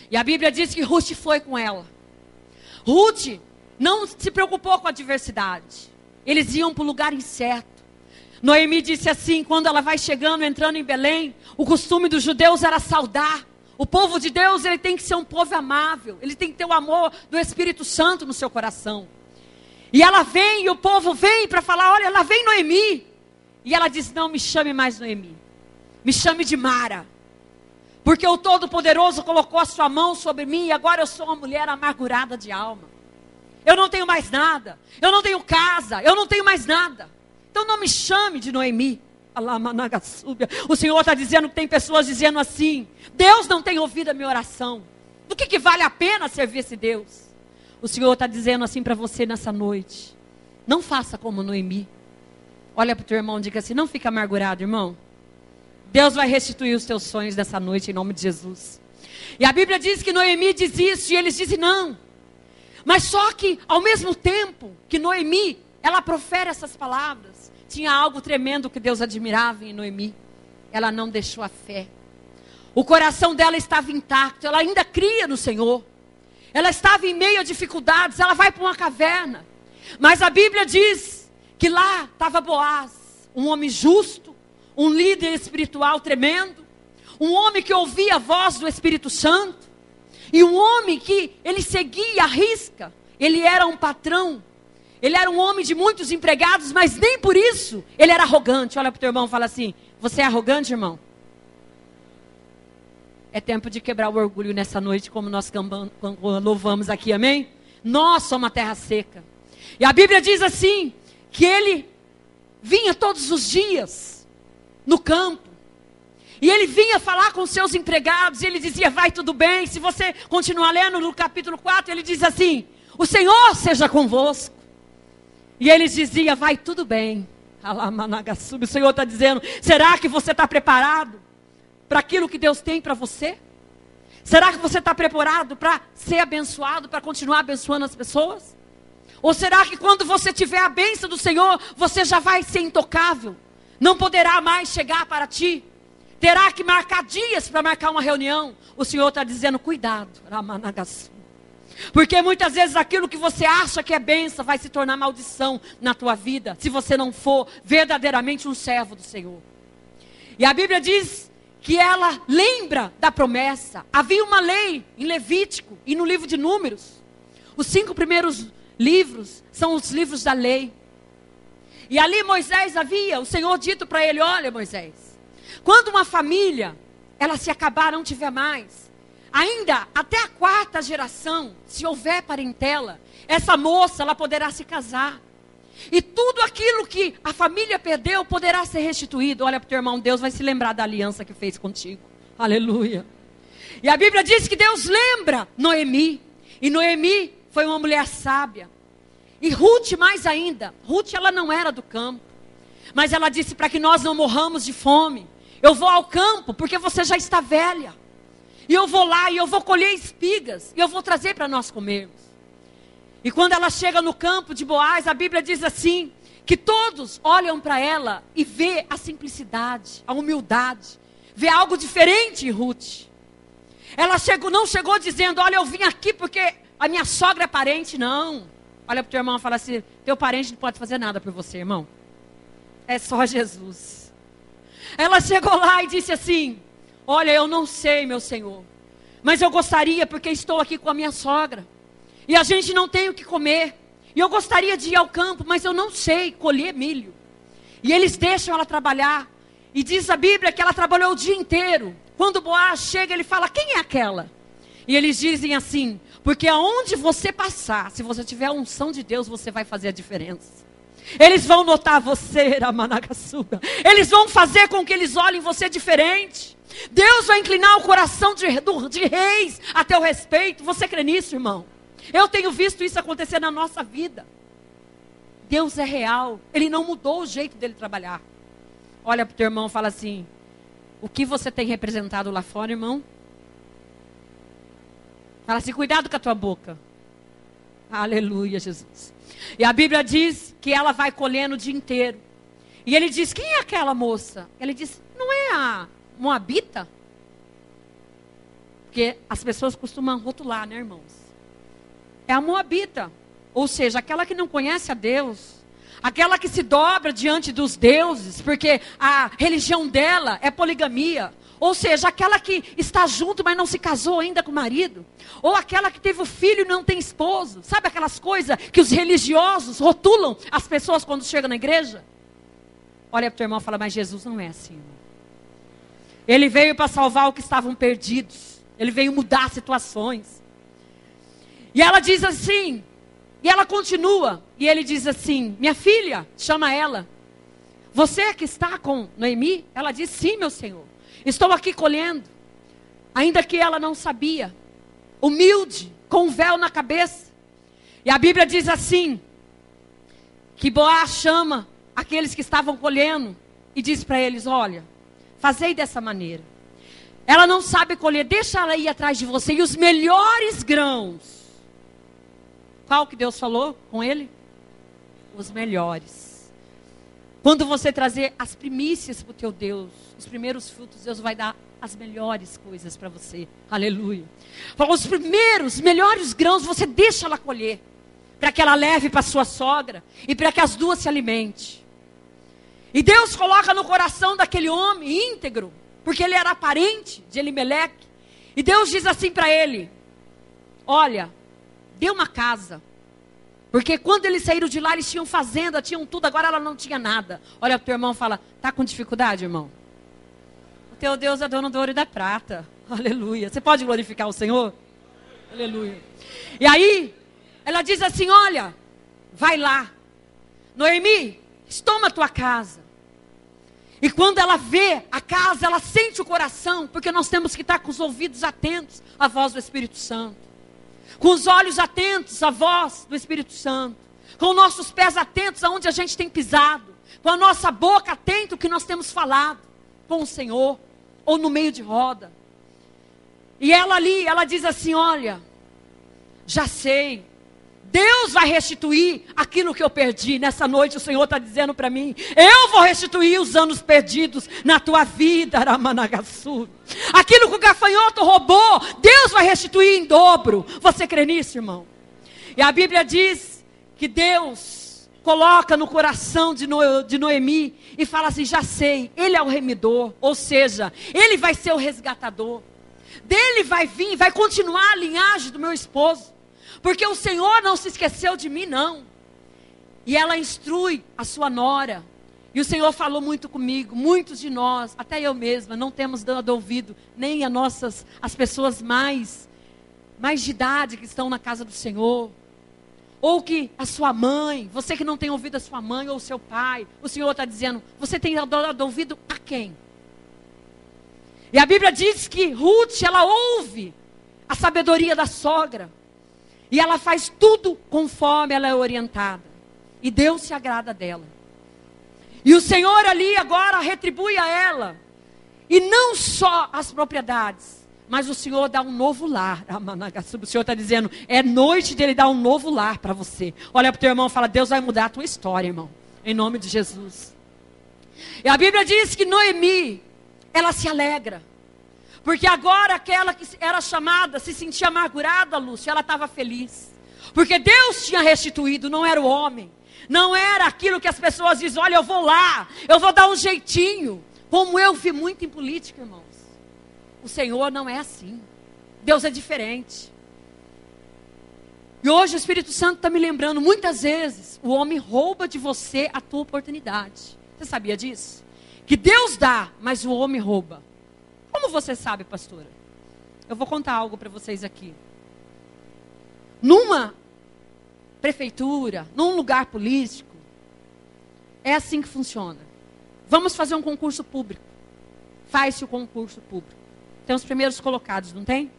E a Bíblia diz que Ruth foi com ela. Ruth não se preocupou com a adversidade. Eles iam para o lugar incerto. Noemi disse assim, quando ela vai chegando, entrando em Belém, o costume dos judeus era saudar. O povo de Deus, ele tem que ser um povo amável. Ele tem que ter o amor do Espírito Santo no seu coração. E ela vem, e o povo vem para falar, olha, lá vem Noemi. E ela diz, não me chame mais Noemi. Me chame de Mara. Porque o Todo-Poderoso colocou a sua mão sobre mim e agora eu sou uma mulher amargurada de alma. Eu não tenho mais nada. Eu não tenho casa. Eu não tenho mais nada. Então não me chame de Noemi. O Senhor está dizendo que tem pessoas dizendo assim, Deus não tem ouvido a minha oração. Do que vale a pena servir esse Deus? O Senhor está dizendo assim para você nessa noite. Não faça como Noemi. Olha para o teu irmão e diga assim, não fica amargurado, irmão. Deus vai restituir os teus sonhos dessa noite em nome de Jesus. E a Bíblia diz que Noemi diz isso e eles dizem não. Mas só que ao mesmo tempo que Noemi, ela profere essas palavras, tinha algo tremendo que Deus admirava em Noemi. Ela não deixou a fé. O coração dela estava intacto, ela ainda cria no Senhor. Ela estava em meio a dificuldades, ela vai para uma caverna. Mas a Bíblia diz que lá estava Boaz, um homem justo, um líder espiritual tremendo, um homem que ouvia a voz do Espírito Santo, e um homem que ele seguia a risca. Ele era um patrão, ele era um homem de muitos empregados, mas nem por isso ele era arrogante. Olha para o teu irmão e fala assim, você é arrogante, irmão? É tempo de quebrar o orgulho nessa noite, como nós louvamos aqui, amém? Nós somos a terra seca. E a Bíblia diz assim, que ele vinha todos os dias no campo. E ele vinha falar com seus empregados, e ele dizia, vai tudo bem. Se você continuar lendo no capítulo 4, ele diz assim, o Senhor seja convosco. E eles diziam, vai tudo bem. O Senhor está dizendo, será que você está preparado para aquilo que Deus tem para você? Será que você está preparado para ser abençoado, para continuar abençoando as pessoas? Ou será que quando você tiver a bênção do Senhor, você já vai ser intocável? Não poderá mais chegar para ti? terá que marcar dias para marcar uma reunião. O Senhor está dizendo, cuidado, Ramanagaçu. Porque muitas vezes aquilo que você acha que é bênção vai se tornar maldição na tua vida, se você não for verdadeiramente um servo do Senhor. E a Bíblia diz que ela lembra da promessa. Havia uma lei em Levítico e no livro de Números. Os 5 primeiros livros são os livros da lei. E ali Moisés o Senhor dito para ele, olha Moisés, quando uma família, ela se acabar, não tiver mais, ainda até a 4ª geração, se houver parentela, essa moça, ela poderá se casar. E tudo aquilo que a família perdeu, poderá ser restituído. Olha para o teu irmão, Deus vai se lembrar da aliança que fez contigo. Aleluia. E a Bíblia diz que Deus lembra Noemi. E Noemi foi uma mulher sábia. E Ruth mais ainda. Ruth, ela não era do campo. Mas ela disse, para que nós não morramos de fome, eu vou ao campo, porque você já está velha. E eu vou lá e eu vou colher espigas. E eu vou trazer para nós comermos. E quando ela chega no campo de Boaz, a Bíblia diz assim, que todos olham para ela e vê a simplicidade, a humildade. Vê algo diferente em Ruth. Ela não chegou dizendo, olha, eu vim aqui porque a minha sogra é parente. Não. Olha para o teu irmão e fala assim, teu parente não pode fazer nada por você, irmão. É só Jesus. Ela chegou lá e disse assim, olha, eu não sei, meu Senhor, mas eu gostaria, porque estou aqui com a minha sogra, e a gente não tem o que comer, e eu gostaria de ir ao campo, mas eu não sei colher milho. E eles deixam ela trabalhar, e diz a Bíblia que ela trabalhou o dia inteiro. Quando Boaz chega, ele fala, quem é aquela? E eles dizem assim, porque aonde você passar, se você tiver a unção de Deus, você vai fazer a diferença. Eles vão notar você, Ramanagaçuga. Eles vão fazer com que eles olhem você diferente. Deus vai inclinar o coração de reis a teu respeito. Você crê nisso, irmão? Eu tenho visto isso acontecer na nossa vida. Deus é real. Ele não mudou o jeito dele trabalhar. Olha para o teu irmão e fala assim, o que você tem representado lá fora, irmão? Fala assim, cuidado com a tua boca. Aleluia, Jesus. E a Bíblia diz que ela vai colhendo o dia inteiro. E ele diz, quem é aquela moça? Ele diz, não é a Moabita? Porque as pessoas costumam rotular, né, irmãos? É a Moabita. Ou seja, aquela que não conhece a Deus. Aquela que se dobra diante dos deuses. Porque a religião dela é poligamia. Ou seja, aquela que está junto, mas não se casou ainda com o marido. Ou aquela que teve o filho e não tem esposo. Sabe aquelas coisas que os religiosos rotulam as pessoas quando chegam na igreja? Olha para o teu irmão e fala, mas Jesus não é assim, irmão. Ele veio para salvar os que estavam perdidos. Ele veio mudar situações. E ela diz assim, e ela continua. E ele diz assim, minha filha, chama ela. Você que está com Noemi? Ela diz, sim, meu Senhor. Estou aqui colhendo, ainda que ela não sabia, humilde, com um véu na cabeça. E a Bíblia diz assim, que Boaz chama aqueles que estavam colhendo e diz para eles, olha, fazei dessa maneira. Ela não sabe colher, deixa ela ir atrás de você. E os melhores grãos, qual que Deus falou com ele? Os melhores. Quando você trazer as primícias para o teu Deus, os primeiros frutos, Deus vai dar as melhores coisas para você. Aleluia. Os primeiros, melhores grãos, você deixa ela colher. Para que ela leve para sua sogra. E para que as duas se alimentem. E Deus coloca no coração daquele homem íntegro. Porque ele era parente de Elimeleque. E Deus diz assim para ele. Olha, dê uma casa. Porque quando eles saíram de lá, eles tinham fazenda, tinham tudo, agora ela não tinha nada. Olha para o teu irmão e fala, está com dificuldade, irmão? O teu Deus é dono do ouro e da prata. Aleluia. Você pode glorificar o Senhor? Aleluia. E aí, ela diz assim, olha, vai lá. Noemi, toma a tua casa. E quando ela vê a casa, ela sente o coração, porque nós temos que estar com os ouvidos atentos à voz do Espírito Santo. Com os olhos atentos à voz do Espírito Santo. Com nossos pés atentos aonde a gente tem pisado. Com a nossa boca atenta ao que nós temos falado com o Senhor. Ou no meio de roda. E ela ali, ela diz assim, olha, já sei. Deus vai restituir aquilo que eu perdi. Nessa noite o Senhor está dizendo para mim: eu vou restituir os anos perdidos na tua vida, Ramanagaçu. Aquilo que o gafanhoto roubou, Deus vai restituir em dobro. Você crê nisso, irmão? E a Bíblia diz que Deus coloca no coração de Noemi e fala assim: já sei, Ele é o remidor. Ou seja, Ele vai ser o resgatador. Dele vai vir, vai continuar a linhagem do meu esposo. Porque o Senhor não se esqueceu de mim, não. E ela instrui a sua nora. E o Senhor falou muito comigo. Muitos de nós, até eu mesma, não temos dado ouvido nem as pessoas mais de idade que estão na casa do Senhor. Ou que a sua mãe, você que não tem ouvido a sua mãe ou o seu pai, o Senhor está dizendo: você tem dado ouvido a quem? E a Bíblia diz que Ruth, ela ouve a sabedoria da sogra. E ela faz tudo conforme ela é orientada. E Deus se agrada dela. E o Senhor ali agora retribui a ela. E não só as propriedades, mas o Senhor dá um novo lar. O Senhor está dizendo: é noite dele dar um novo lar para você. Olha para o teu irmão e fala: Deus vai mudar a tua história, irmão. Em nome de Jesus. E a Bíblia diz que Noemi, ela se alegra. Porque agora aquela que era chamada, se sentia amargurada, Lúcia, ela estava feliz. Porque Deus tinha restituído, não era o homem. Não era aquilo que as pessoas dizem: olha, eu vou lá, eu vou dar um jeitinho. Como eu vi muito em política, irmãos. O Senhor não é assim. Deus é diferente. E hoje o Espírito Santo está me lembrando, muitas vezes, o homem rouba de você a tua oportunidade. Você sabia disso? Que Deus dá, mas o homem rouba. Como você sabe, pastora? Eu vou contar algo para vocês aqui. Numa prefeitura, num lugar político, é assim que funciona. Vamos fazer um concurso público. Faz-se o concurso público. Tem os primeiros colocados, não tem?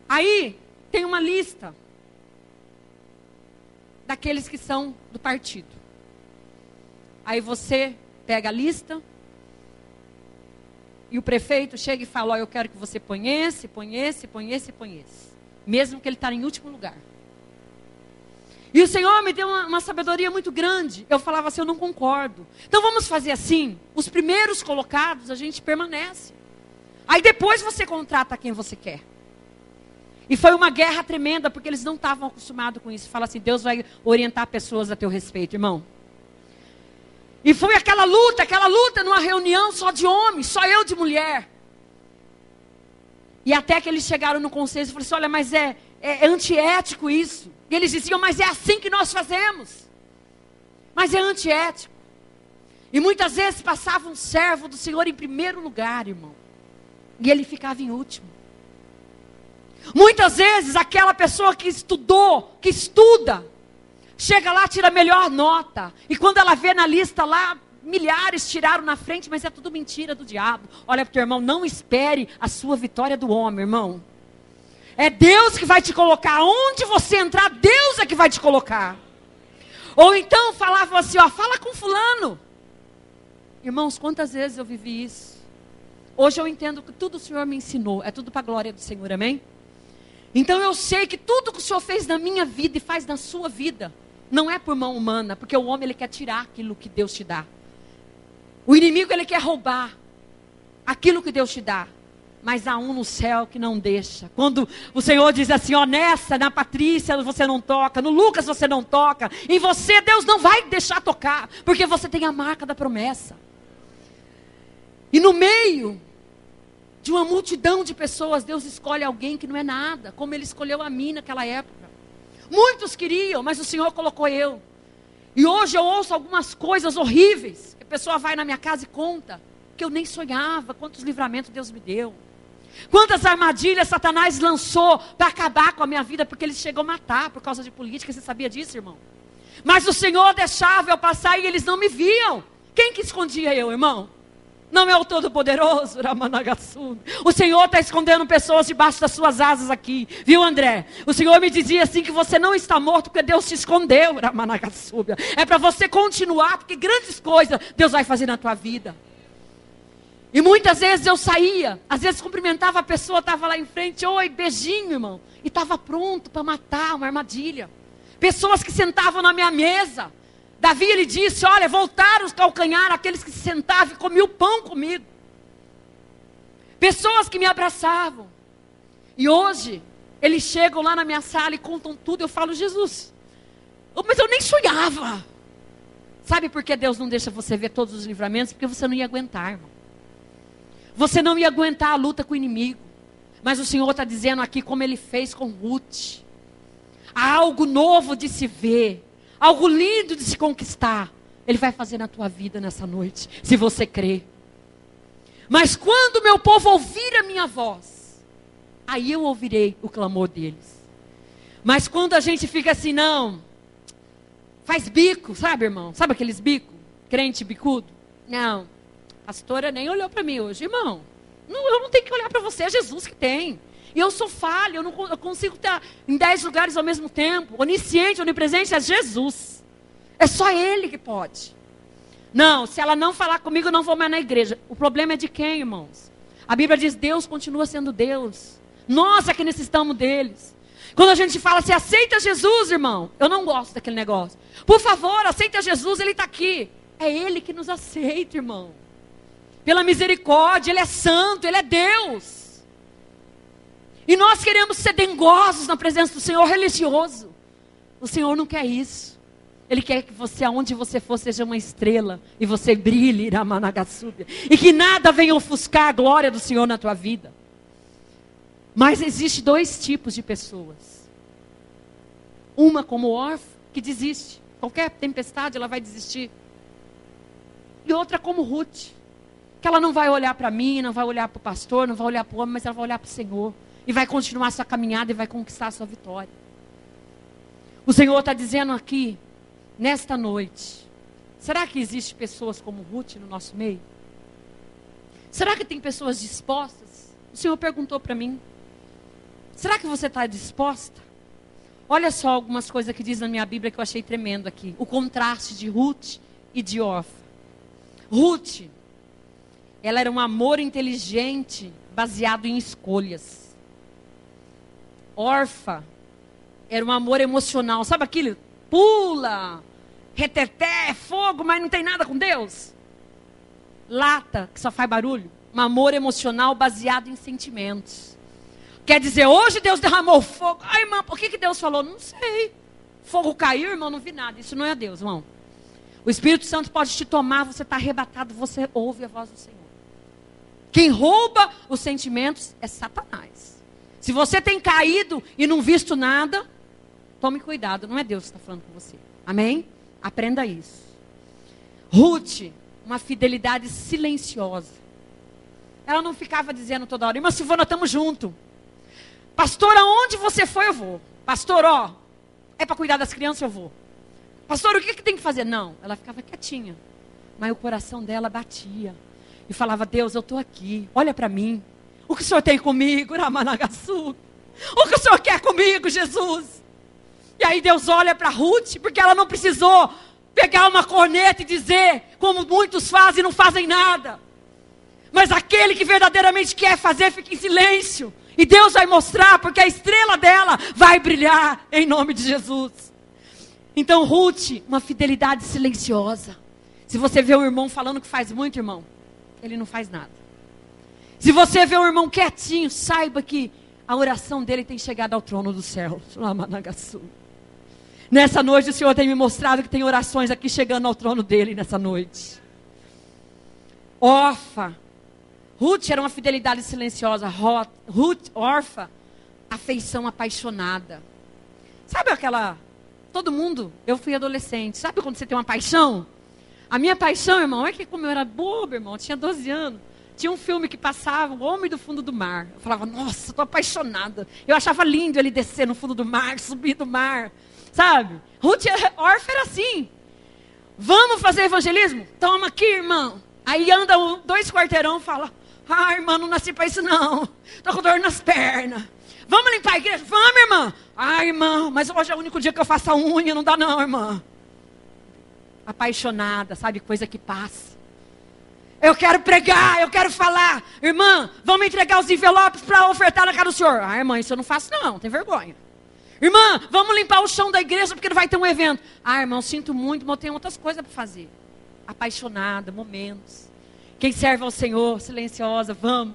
Aí tem uma lista daqueles que são do partido. Aí você pega a lista e o prefeito chega e fala: ó, eu quero que você põe esse. Mesmo que ele está em último lugar. E o Senhor me deu uma sabedoria muito grande. Eu falava assim: eu não concordo. Então vamos fazer assim: os primeiros colocados a gente permanece. Aí depois você contrata quem você quer. E foi uma guerra tremenda, porque eles não estavam acostumados com isso. Fala assim: Deus vai orientar pessoas a teu respeito, irmão. E foi aquela luta numa reunião só de homens, só eu de mulher. E até que eles chegaram no conselho e falaram assim: olha, mas é antiético isso. E eles diziam: mas é assim que nós fazemos. Mas é antiético. E muitas vezes passava um servo do Senhor em primeiro lugar, irmão. E ele ficava em último. Muitas vezes aquela pessoa que estudou, que estuda, chega lá, tira a melhor nota. E quando ela vê na lista lá, milhares tiraram na frente, mas é tudo mentira do diabo. Olha para o teu irmão: não espere a sua vitória do homem, irmão. É Deus que vai te colocar. Onde você entrar, Deus é que vai te colocar. Ou então falava assim: ó, fala com fulano. Irmãos, quantas vezes eu vivi isso? Hoje eu entendo que tudo o Senhor me ensinou. É tudo para a glória do Senhor, amém? Então eu sei que tudo que o Senhor fez na minha vida e faz na sua vida, não é por mão humana, porque o homem ele quer tirar aquilo que Deus te dá. O inimigo ele quer roubar aquilo que Deus te dá. Mas há um no céu que não deixa. Quando o Senhor diz assim: ó, na Patrícia você não toca, no Lucas você não toca, em você Deus não vai deixar tocar, porque você tem a marca da promessa. E no meio de uma multidão de pessoas, Deus escolhe alguém que não é nada, como Ele escolheu a mim naquela época. Muitos queriam, mas o Senhor colocou eu. E hoje eu ouço algumas coisas horríveis. A pessoa vai na minha casa e conta que eu nem sonhava, quantos livramentos Deus me deu. Quantas armadilhas Satanás lançou para acabar com a minha vida, porque ele chegou a matar por causa de política. Você sabia disso, irmão? Mas o Senhor deixava eu passar e eles não me viam. Quem que escondia eu, irmão? Não é o Todo-Poderoso, Ramanagaçu. O Senhor está escondendo pessoas debaixo das suas asas aqui. Viu, André? O Senhor me dizia assim que você não está morto porque Deus te escondeu, Ramanagaçu. É para você continuar, porque grandes coisas Deus vai fazer na tua vida. E muitas vezes eu saía, às vezes cumprimentava a pessoa, estava lá em frente, oi, beijinho, irmão. E estava pronto para matar uma armadilha. Pessoas que sentavam na minha mesa. Davi, ele disse, olha, voltaram os calcanhar aqueles que se sentavam e comiam o pão comigo. Pessoas que me abraçavam. E hoje, eles chegam lá na minha sala e contam tudo. Eu falo, Jesus, mas eu nem sonhava. Sabe por que Deus não deixa você ver todos os livramentos? Porque você não ia aguentar, irmão. Você não ia aguentar a luta com o inimigo. Mas o Senhor está dizendo aqui como Ele fez com Ruth. Há algo novo de se ver. Algo lindo de se conquistar. Ele vai fazer na tua vida nessa noite. Se você crer. Mas quando o meu povo ouvir a minha voz, aí eu ouvirei o clamor deles. Mas quando a gente fica assim, não. Faz bico, sabe, irmão? Sabe aqueles bicos? Crente bicudo? Não. A pastora nem olhou para mim hoje. Irmão, eu não tenho que olhar para você, é Jesus que tem. E eu sou falha, eu consigo estar em 10 lugares ao mesmo tempo. Onisciente, onipresente é Jesus. É só Ele que pode. Não, se ela não falar comigo, eu não vou mais na igreja. O problema é de quem, irmãos? A Bíblia diz, Deus continua sendo Deus. Nós é que necessitamos deles. Quando a gente fala, você aceita Jesus, irmão? Eu não gosto daquele negócio. Por favor, aceita Jesus, Ele está aqui. É Ele que nos aceita, irmão. Pela misericórdia, Ele é santo, Ele é Deus. E nós queremos ser dengosos na presença do Senhor, religioso. O Senhor não quer isso. Ele quer que você, aonde você for, seja uma estrela. E você brilhe, Iramanagasúbia. E que nada venha ofuscar a glória do Senhor na tua vida. Mas existe 2 tipos de pessoas. Uma como órfã, que desiste. Qualquer tempestade, ela vai desistir. E outra como Ruth. Que ela não vai olhar para mim, não vai olhar para o pastor, não vai olhar para o homem, mas ela vai olhar para o Senhor. E vai continuar a sua caminhada e vai conquistar a sua vitória. O Senhor está dizendo aqui, nesta noite, será que existe pessoas como Ruth no nosso meio? Será que tem pessoas dispostas? O Senhor perguntou para mim. Será que você está disposta? Olha só algumas coisas que diz na minha Bíblia que eu achei tremendo aqui. O contraste de Ruth e de Orfa. Ruth, ela era um amor inteligente, baseado em escolhas. Orfa, era um amor emocional. Sabe aquilo? Pula, reteté, fogo, mas não tem nada com Deus. Lata, que só faz barulho. Um amor emocional baseado em sentimentos. Quer dizer, hoje Deus derramou fogo. Ai, irmão, por que Deus falou? Não sei. Fogo caiu, irmão, não vi nada. Isso não é Deus, irmão. O Espírito Santo pode te tomar, você está arrebatado, você ouve a voz do Senhor. Quem rouba os sentimentos é Satanás. Se você tem caído e não visto nada, tome cuidado, não é Deus que está falando com você. Amém? Aprenda isso. Ruth, uma fidelidade silenciosa. Ela não ficava dizendo toda hora, irmã Silvana, estamos juntos. Pastor, aonde você foi, eu vou. Pastor, ó, é para cuidar das crianças, eu vou. Pastor, o que tem que fazer? Não, ela ficava quietinha. Mas o coração dela batia. E falava, Deus, eu estou aqui, olha para mim. O que o Senhor tem comigo, Ramanagaçu? O que o Senhor quer comigo, Jesus? E aí Deus olha para Ruth, porque ela não precisou pegar uma corneta e dizer, como muitos fazem e não fazem nada. Mas aquele que verdadeiramente quer fazer, fica em silêncio. E Deus vai mostrar, porque a estrela dela vai brilhar em nome de Jesus. Então Ruth, uma fidelidade silenciosa. Se você vê um irmão falando que faz muito, irmão, ele não faz nada. Se você vê um irmão quietinho, saiba que a oração dele tem chegado ao trono do céu. Nessa noite o Senhor tem me mostrado que tem orações aqui chegando ao trono dele nessa noite. Orfa. Ruth era uma fidelidade silenciosa. Orfa, afeição apaixonada. Sabe aquela... Todo mundo, eu fui adolescente. Sabe quando você tem uma paixão? A minha paixão, irmão, é que como eu era boba, irmão, eu tinha 12 anos. Tinha um filme que passava, O Homem do Fundo do Mar. Eu falava, nossa, estou apaixonada. Eu achava lindo ele descer no fundo do mar, subir do mar. Sabe? Orfa era assim. Vamos fazer evangelismo? Toma aqui, irmão. Aí anda 2 quarteirão e fala, irmã, não nasci para isso não. Estou com dor nas pernas. Vamos limpar a igreja? Vamos, irmã. Irmã, mas hoje é o único dia que eu faço a unha, não dá não, irmã. Apaixonada, sabe? Coisa que passa. Eu quero pregar, eu quero falar. Irmã, vamos entregar os envelopes para ofertar na casa do senhor. Ah, irmã, isso eu não faço não, tem vergonha. Irmã, vamos limpar o chão da igreja porque não vai ter um evento. Ah, irmão, sinto muito, mas eu tenho outras coisas para fazer. Apaixonada, momentos. Quem serve ao Senhor, silenciosa, vamos.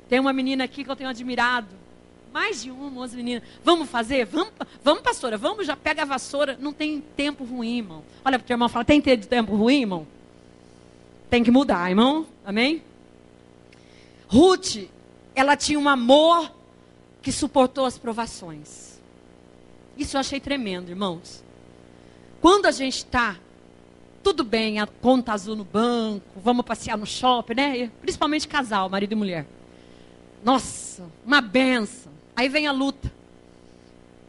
Tem uma menina aqui que eu tenho admirado. Mais de uma, 11 meninas. Vamos fazer? Vamos, pastora, vamos, já pega a vassoura. Não tem tempo ruim, irmão. Olha para o teu irmão e fala, tem tempo ruim, irmão? Tem que mudar, irmão. Amém? Ruth, ela tinha um amor que suportou as provações. Isso eu achei tremendo, irmãos. Quando a gente está tudo bem, a conta azul no banco, vamos passear no shopping, né? Principalmente casal, marido e mulher. Nossa, uma benção. Aí vem a luta.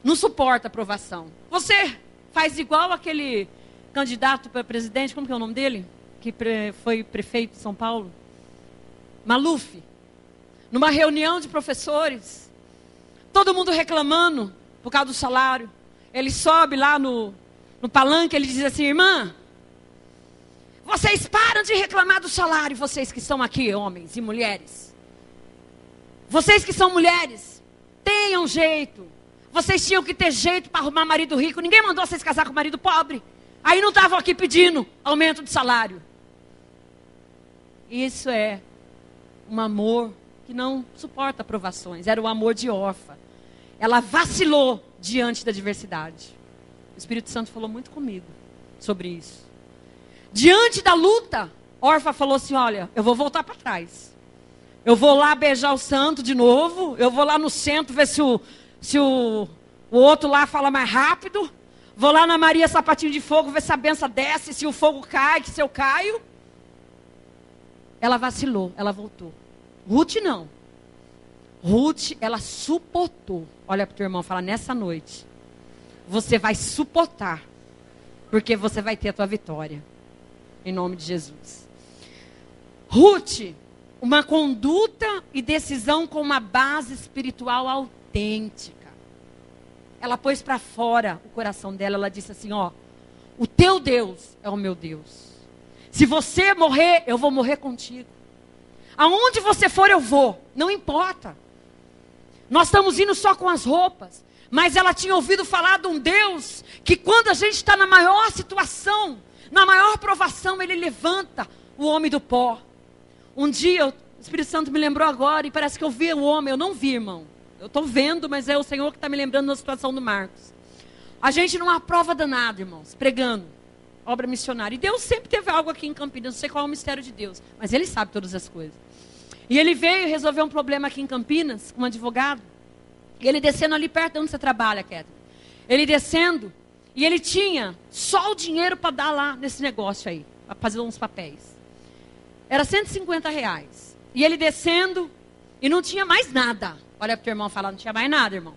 Não suporta a aprovação. Você faz igual aquele candidato para presidente, como que é o nome dele? Que foi prefeito de São Paulo. Maluf. Numa reunião de professores. Todo mundo reclamando por causa do salário. Ele sobe lá no palanque, ele diz assim, irmã, vocês param de reclamar do salário, vocês que estão aqui, homens e mulheres. Vocês que são mulheres, tenham jeito. Vocês tinham que ter jeito para arrumar marido rico. Ninguém mandou vocês casar com marido pobre. Aí não estavam aqui pedindo aumento de salário. Isso é um amor que não suporta provações. Era o amor de Orfa. Ela vacilou diante da adversidade. O Espírito Santo falou muito comigo sobre isso. Diante da luta, Orfa falou assim, olha, eu vou voltar para trás. Eu vou lá beijar o santo de novo. Eu vou lá no centro ver se o outro lá fala mais rápido. Vou lá na Maria Sapatinho de Fogo ver se a benção desce, se o fogo cai, se eu caio. Ela vacilou, ela voltou. Ruth não. Ruth, ela suportou. Olha para o teu irmão e fala, nessa noite, você vai suportar, porque você vai ter a tua vitória. Em nome de Jesus. Ruth, uma conduta e decisão com uma base espiritual autêntica. Ela pôs para fora o coração dela, ela disse assim, ó, o teu Deus é o meu Deus. Se você morrer, eu vou morrer contigo. Aonde você for, eu vou. Não importa. Nós estamos indo só com as roupas. Mas ela tinha ouvido falar de um Deus que quando a gente está na maior situação, na maior provação, Ele levanta o homem do pó. Um dia, o Espírito Santo me lembrou agora e parece que eu vi o homem. Eu não vi, irmão. Eu estou vendo, mas é o Senhor que está me lembrando da situação do Marcos. A gente numa prova danada, irmãos, pregando. Obra missionária. E Deus sempre teve algo aqui em Campinas. Não sei qual é o mistério de Deus, mas Ele sabe todas as coisas. E Ele veio resolver um problema aqui em Campinas, com um advogado. E ele descendo ali perto de onde você trabalha, Catherine. Ele descendo, e ele tinha só o dinheiro para dar lá nesse negócio aí, para fazer uns papéis. Era R$150. E ele descendo, e não tinha mais nada. Olha para o teu irmão falar, não tinha mais nada, irmão.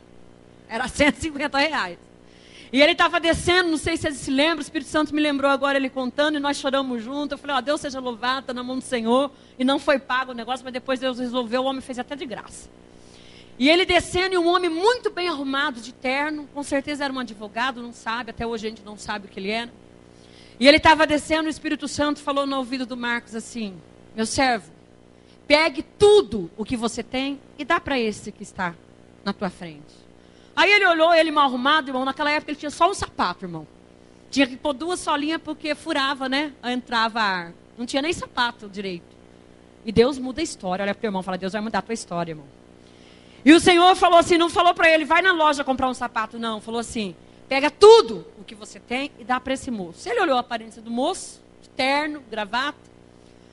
Era R$150. E ele estava descendo, não sei se ele se lembra, o Espírito Santo me lembrou agora, ele contando, e nós choramos juntos. Eu falei, ó, Deus seja louvado, está na mão do Senhor. E não foi pago o negócio, mas depois Deus resolveu, o homem fez até de graça. E ele descendo, e um homem muito bem arrumado, de terno, com certeza era um advogado, não sabe, até hoje a gente não sabe o que ele era. E ele estava descendo, o Espírito Santo falou no ouvido do Marcos assim, meu servo, pegue tudo o que você tem e dá para esse que está na tua frente. Aí ele olhou, ele mal arrumado, irmão, naquela época ele tinha só um sapato, irmão. Tinha que pôr 2 solinhas porque furava, né? Entrava ar. Não tinha nem sapato direito. E Deus muda a história. Olha para o teu irmão e fala, Deus vai mudar a tua história, irmão. E o Senhor falou assim, não falou para ele, vai na loja comprar um sapato, não. Falou assim, pega tudo o que você tem e dá para esse moço. Ele olhou a aparência do moço, de terno, gravata,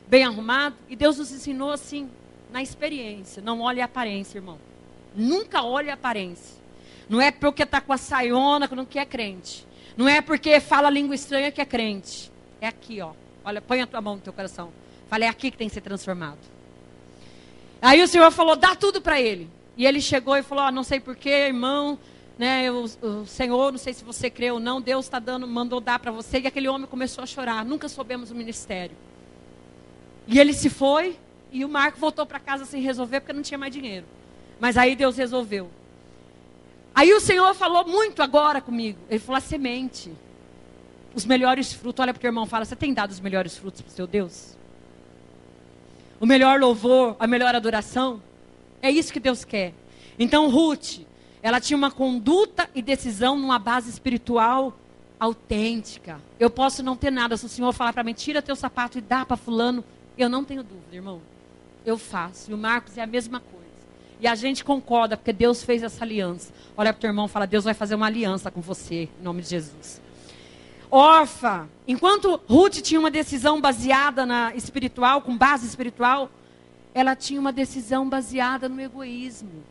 bem arrumado. E Deus nos ensinou assim, na experiência. Não olhe a aparência, irmão. Nunca olhe a aparência. Não é porque está com a saiona que é crente. Não é porque fala língua estranha que é crente. É aqui, ó. Olha, põe a tua mão no teu coração. Fala, é aqui que tem que ser transformado. Aí o Senhor falou, dá tudo para ele. E ele chegou e falou, não sei porquê, irmão, né, o Senhor, não sei se você crê ou não, Deus está dando, mandou dar para você. E aquele homem começou a chorar, nunca soubemos o ministério. E ele se foi, e o Marco voltou para casa sem resolver, porque não tinha mais dinheiro. Mas aí Deus resolveu. Aí o Senhor falou muito agora comigo, ele falou, a semente, os melhores frutos. Olha para o teu irmão e fala, você tem dado os melhores frutos para o seu Deus? o melhor louvor, a melhor adoração. É isso que Deus quer. Então Ruth, ela tinha uma conduta e decisão numa base espiritual autêntica. Eu posso não ter nada, se o Senhor falar para mim, tira teu sapato e dá para fulano, eu não tenho dúvida, irmão. Eu faço. E o Marcos é a mesma coisa. E a gente concorda, porque Deus fez essa aliança. Olha para o teu irmão e fala, Deus vai fazer uma aliança com você, em nome de Jesus. Orfa, enquanto Ruth tinha uma decisão baseada na espiritual, com base espiritual, ela tinha uma decisão baseada no egoísmo.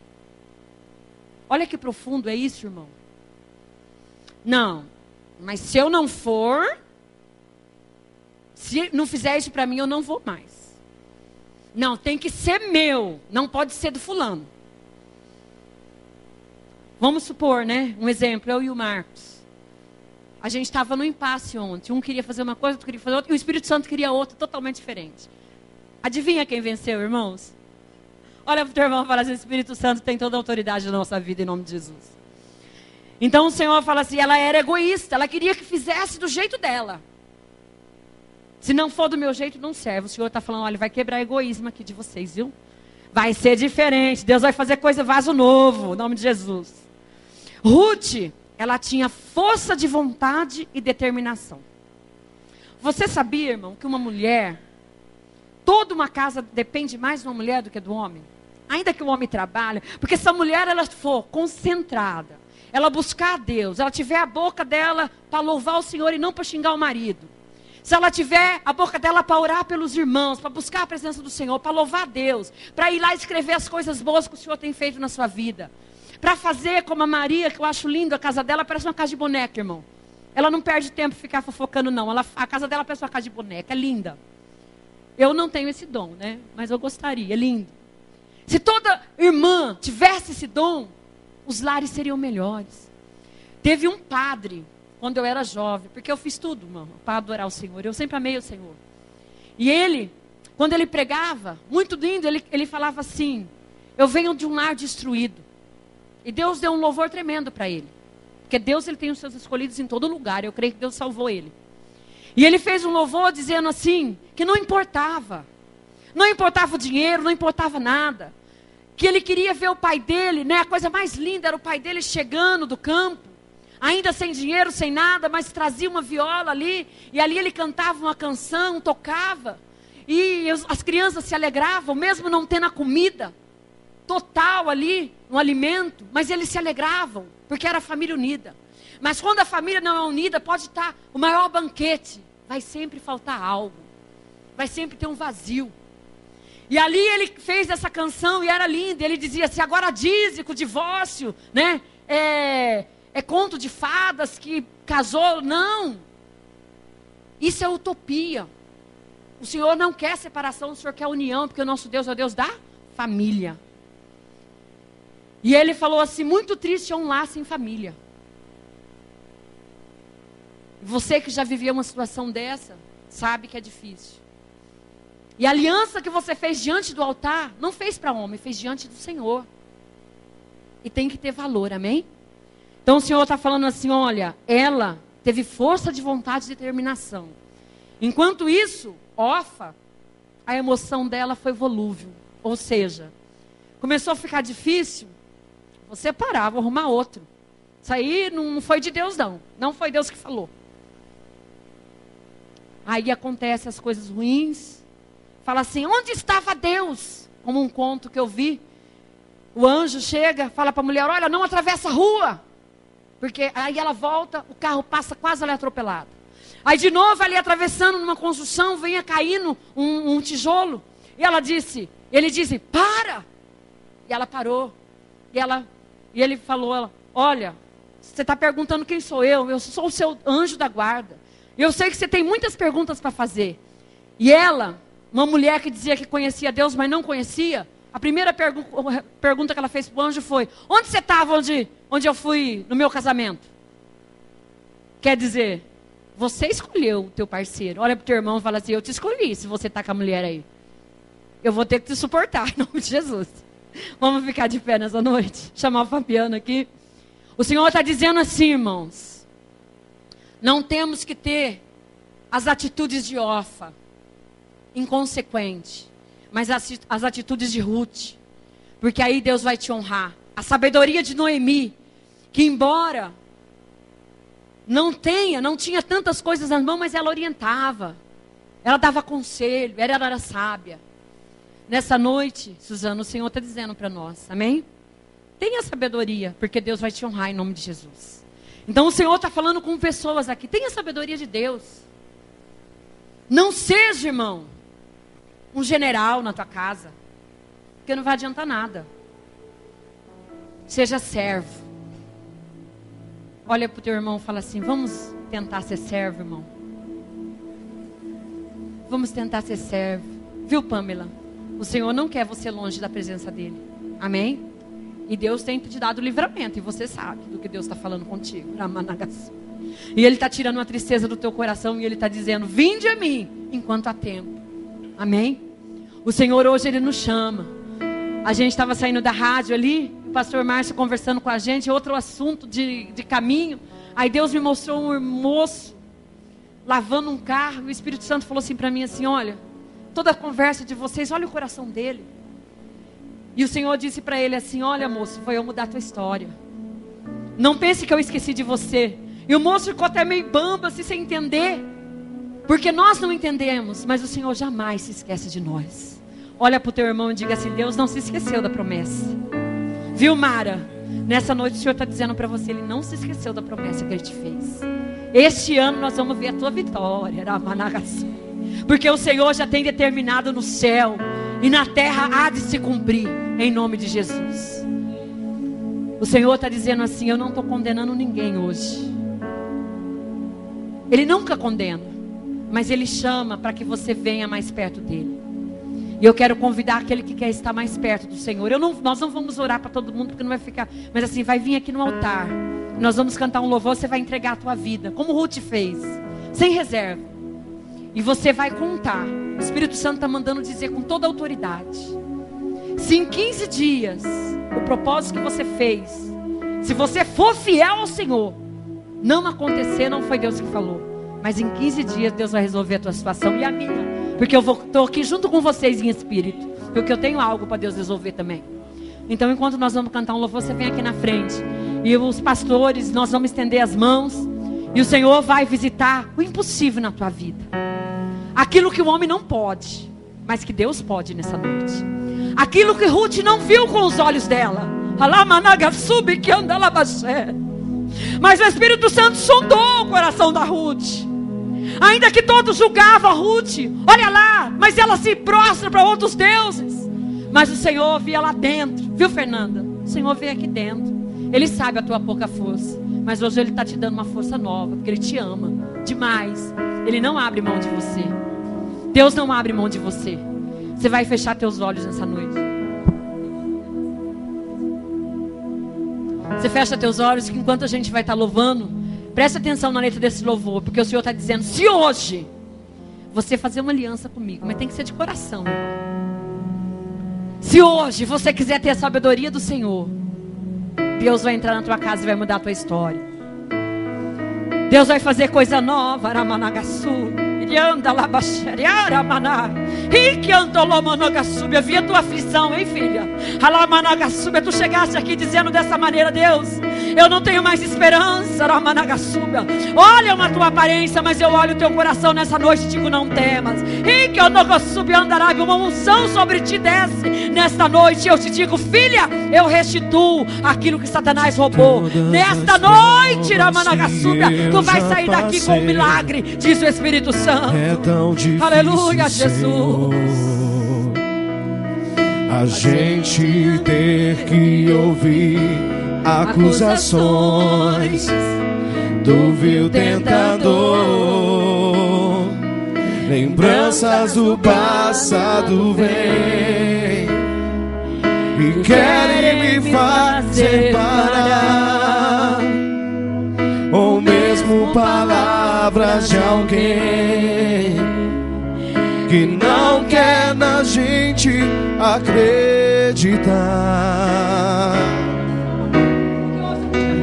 Olha que profundo é isso, irmão. Não, mas se eu não for, se não fizer isso para mim, eu não vou mais. Não, tem que ser meu, não pode ser do fulano. Vamos supor, né? Um exemplo, eu e o Marcos. A gente estava no impasse ontem. Um queria fazer uma coisa, outro queria fazer outra, e o Espírito Santo queria outra, totalmente diferente. Adivinha quem venceu, irmãos? Olha para o teu irmão e fala assim, o Espírito Santo tem toda a autoridade na nossa vida, em nome de Jesus. Então o Senhor fala assim, ela era egoísta, ela queria que fizesse do jeito dela. Se não for do meu jeito, não serve. O Senhor está falando, olha, vai quebrar egoísmo aqui de vocês, viu? Vai ser diferente, Deus vai fazer coisa, vaso novo, em nome de Jesus. Ruth, ela tinha força de vontade e determinação. Você sabia, irmão, que uma mulher, toda uma casa depende mais de uma mulher do que do homem? Ainda que o homem trabalhe, porque se a mulher ela for concentrada, ela buscar a Deus, ela tiver a boca dela para louvar o Senhor e não para xingar o marido. Se ela tiver a boca dela para orar pelos irmãos, para buscar a presença do Senhor, para louvar a Deus, para ir lá escrever as coisas boas que o Senhor tem feito na sua vida. Para fazer como a Maria, que eu acho lindo, a casa dela parece uma casa de boneca, irmão. Ela não perde tempo ficar fofocando, não. A casa dela parece uma casa de boneca, é linda. Eu não tenho esse dom, né? Mas eu gostaria, é lindo. Se toda irmã tivesse esse dom, os lares seriam melhores. Teve um padre, quando eu era jovem, porque eu fiz tudo, irmão, para adorar o Senhor. Eu sempre amei o Senhor. E ele, quando ele pregava, muito lindo, ele falava assim, eu venho de um lar destruído. E Deus deu um louvor tremendo para ele. Porque Deus ele tem os seus escolhidos em todo lugar. Eu creio que Deus salvou ele. E ele fez um louvor dizendo assim, que não importava. Não importava o dinheiro, não importava nada. Que ele queria ver o pai dele, né? A coisa mais linda era o pai dele chegando do campo. Ainda sem dinheiro, sem nada, mas trazia uma viola ali. E ali ele cantava uma canção, tocava. E as crianças se alegravam, mesmo não tendo a comida total ali, um alimento, mas eles se alegravam, porque era a família unida. Mas quando a família não é unida, pode estar o maior banquete, vai sempre faltar algo, vai sempre ter um vazio. E ali ele fez essa canção e era linda, ele dizia assim, agora dízico, divórcio, né? É conto de fadas que casou, não. Isso é utopia. O Senhor não quer separação, o Senhor quer união, porque o nosso Deus é o Deus da família. E ele falou assim, muito triste é um lar sem família. Você que já viveu uma situação dessa, sabe que é difícil. E a aliança que você fez diante do altar, não fez para homem, fez diante do Senhor. E tem que ter valor, amém? Então o Senhor está falando assim, olha, ela teve força de vontade e determinação. Enquanto isso, Orfa, a emoção dela foi volúvel. Ou seja, começou a ficar difícil, você parar, vou arrumar outro. Isso aí não foi de Deus, não. Não foi Deus que falou. Aí acontecem as coisas ruins. Fala assim, onde estava Deus? Como um conto que eu vi. O anjo chega, fala para a mulher, olha, não atravessa a rua. Porque aí ela volta, o carro passa quase ali atropelado. Aí de novo ali atravessando numa construção, venha caindo um tijolo. E ele disse, para. E ela parou. E ele falou, olha, você está perguntando quem sou eu sou o seu anjo da guarda. Eu sei que você tem muitas perguntas para fazer. E ela, uma mulher que dizia que conhecia Deus, mas não conhecia, a primeira pergunta que ela fez para o anjo foi, onde você estava onde eu fui no meu casamento? Quer dizer, você escolheu o teu parceiro. Olha para o teu irmão e fala assim, eu te escolhi se você está com a mulher aí. Eu vou ter que te suportar, em nome de Jesus. Vamos ficar de pé nessa noite? Chamar o Fabiano aqui. O Senhor está dizendo assim, irmãos. Não temos que ter as atitudes de Orfa, inconsequente. mas as atitudes de Ruth. Porque aí Deus vai te honrar. A sabedoria de Noemi, que embora não tinha tantas coisas nas mãos, mas ela orientava. Ela dava conselho, ela era sábia. Nessa noite, Suzana, o Senhor está dizendo para nós, amém? Tenha sabedoria, porque Deus vai te honrar em nome de Jesus. Então o Senhor está falando com pessoas aqui, tenha sabedoria de Deus. Não seja, irmão, um general na tua casa, porque não vai adiantar nada. Seja servo. Olha para o teu irmão e fala assim, vamos tentar ser servo, irmão. Vamos tentar ser servo. Viu, Pamela? O Senhor não quer você longe da presença dEle. Amém? E Deus tem te dado livramento. E você sabe do que Deus está falando contigo. E Ele está tirando uma tristeza do teu coração. E Ele está dizendo, vinde a mim, enquanto há tempo. Amém? O Senhor hoje Ele nos chama. A gente estava saindo da rádio ali. O pastor Márcio conversando com a gente. Outro assunto de caminho. Aí Deus me mostrou um moço lavando um carro. O Espírito Santo falou assim para mim assim, olha, toda a conversa de vocês, olha o coração dele. E o Senhor disse para ele assim, olha moço, foi eu mudar a tua história. Não pense que eu esqueci de você. E o moço ficou até meio bamba, assim, sem entender. Porque nós não entendemos, mas o Senhor jamais se esquece de nós. Olha para o teu irmão e diga assim, Deus não se esqueceu da promessa. Viu, Mara? Nessa noite o Senhor está dizendo para você, Ele não se esqueceu da promessa que Ele te fez. Este ano nós vamos ver a tua vitória, porque o Senhor já tem determinado no céu e na terra há de se cumprir, em nome de Jesus. O Senhor está dizendo assim, eu não estou condenando ninguém hoje. Ele nunca condena, mas Ele chama para que você venha mais perto dEle. E eu quero convidar aquele que quer estar mais perto do Senhor. Nós não vamos orar para todo mundo, porque não vai ficar, mas assim, vai vir aqui no altar. Nós vamos cantar um louvor, você vai entregar a tua vida, como Ruth fez, sem reserva. E você vai contar. O Espírito Santo está mandando dizer com toda a autoridade. Se em 15 dias, o propósito que você fez, se você for fiel ao Senhor, não acontecer, não foi Deus que falou. Mas em 15 dias Deus vai resolver a tua situação e a minha. Porque eu estou aqui junto com vocês em espírito. Porque eu tenho algo para Deus resolver também. Então enquanto nós vamos cantar um louvor, você vem aqui na frente. E os pastores, nós vamos estender as mãos. E o Senhor vai visitar o impossível na tua vida. Aquilo que o homem não pode, mas que Deus pode nessa noite. Aquilo que Ruth não viu com os olhos dela. Mas o Espírito Santo sondou o coração da Ruth. Ainda que todos julgavam a Ruth, olha lá, mas ela se prostra para outros deuses. Mas o Senhor via lá dentro, viu, Fernanda? O Senhor vê aqui dentro. Ele sabe a tua pouca força, mas hoje Ele está te dando uma força nova, porque Ele te ama demais. Ele não abre mão de você. Deus não abre mão de você. Você vai fechar teus olhos nessa noite. Você fecha teus olhos, que enquanto a gente vai estar louvando, preste atenção na letra desse louvor, porque o Senhor está dizendo, se hoje você fazer uma aliança comigo, mas tem que ser de coração, irmão. Se hoje você quiser ter a sabedoria do Senhor, Deus vai entrar na tua casa e vai mudar a tua história. Deus vai fazer coisa nova, Aramanagasu. Havia a tua aflição, hein, filha? Tu chegaste aqui dizendo dessa maneira, Deus, eu não tenho mais esperança. Olha a tua aparência, mas eu olho o teu coração nessa noite e digo, não temas. Uma unção sobre ti desce nesta noite. Eu te digo, filha, eu restituo aquilo que Satanás roubou. Nesta noite, tu vai sair daqui com um milagre, diz o Espírito Santo. É tão difícil, aleluia, Jesus. A gente ter que ouvir acusações do vil tentador. Lembranças do passado vêm e querem me fazer parar, ou mesmo palavras de alguém que não quer na gente acreditar,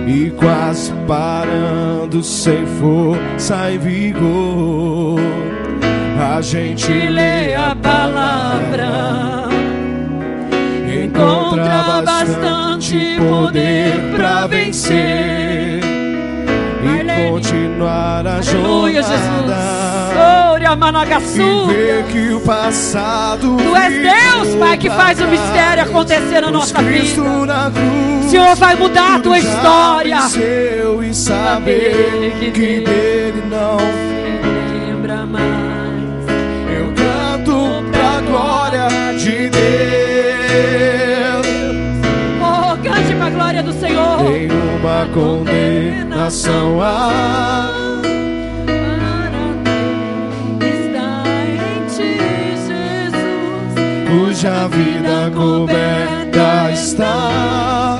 e quase parando sem força e vigor, a gente lê a palavra continuar a Aleluia, jornada. Ore a Managaçu. E ver que o passado Tu és Deus, Pai, que faz o mistério acontecer na nossa vida. O Senhor vai mudar a tua história. E saber que dele não lembra mais. Eu canto pra glória de Deus. Oh, cante pra glória do Senhor. Nenhuma condenação há. Cuja vida coberta está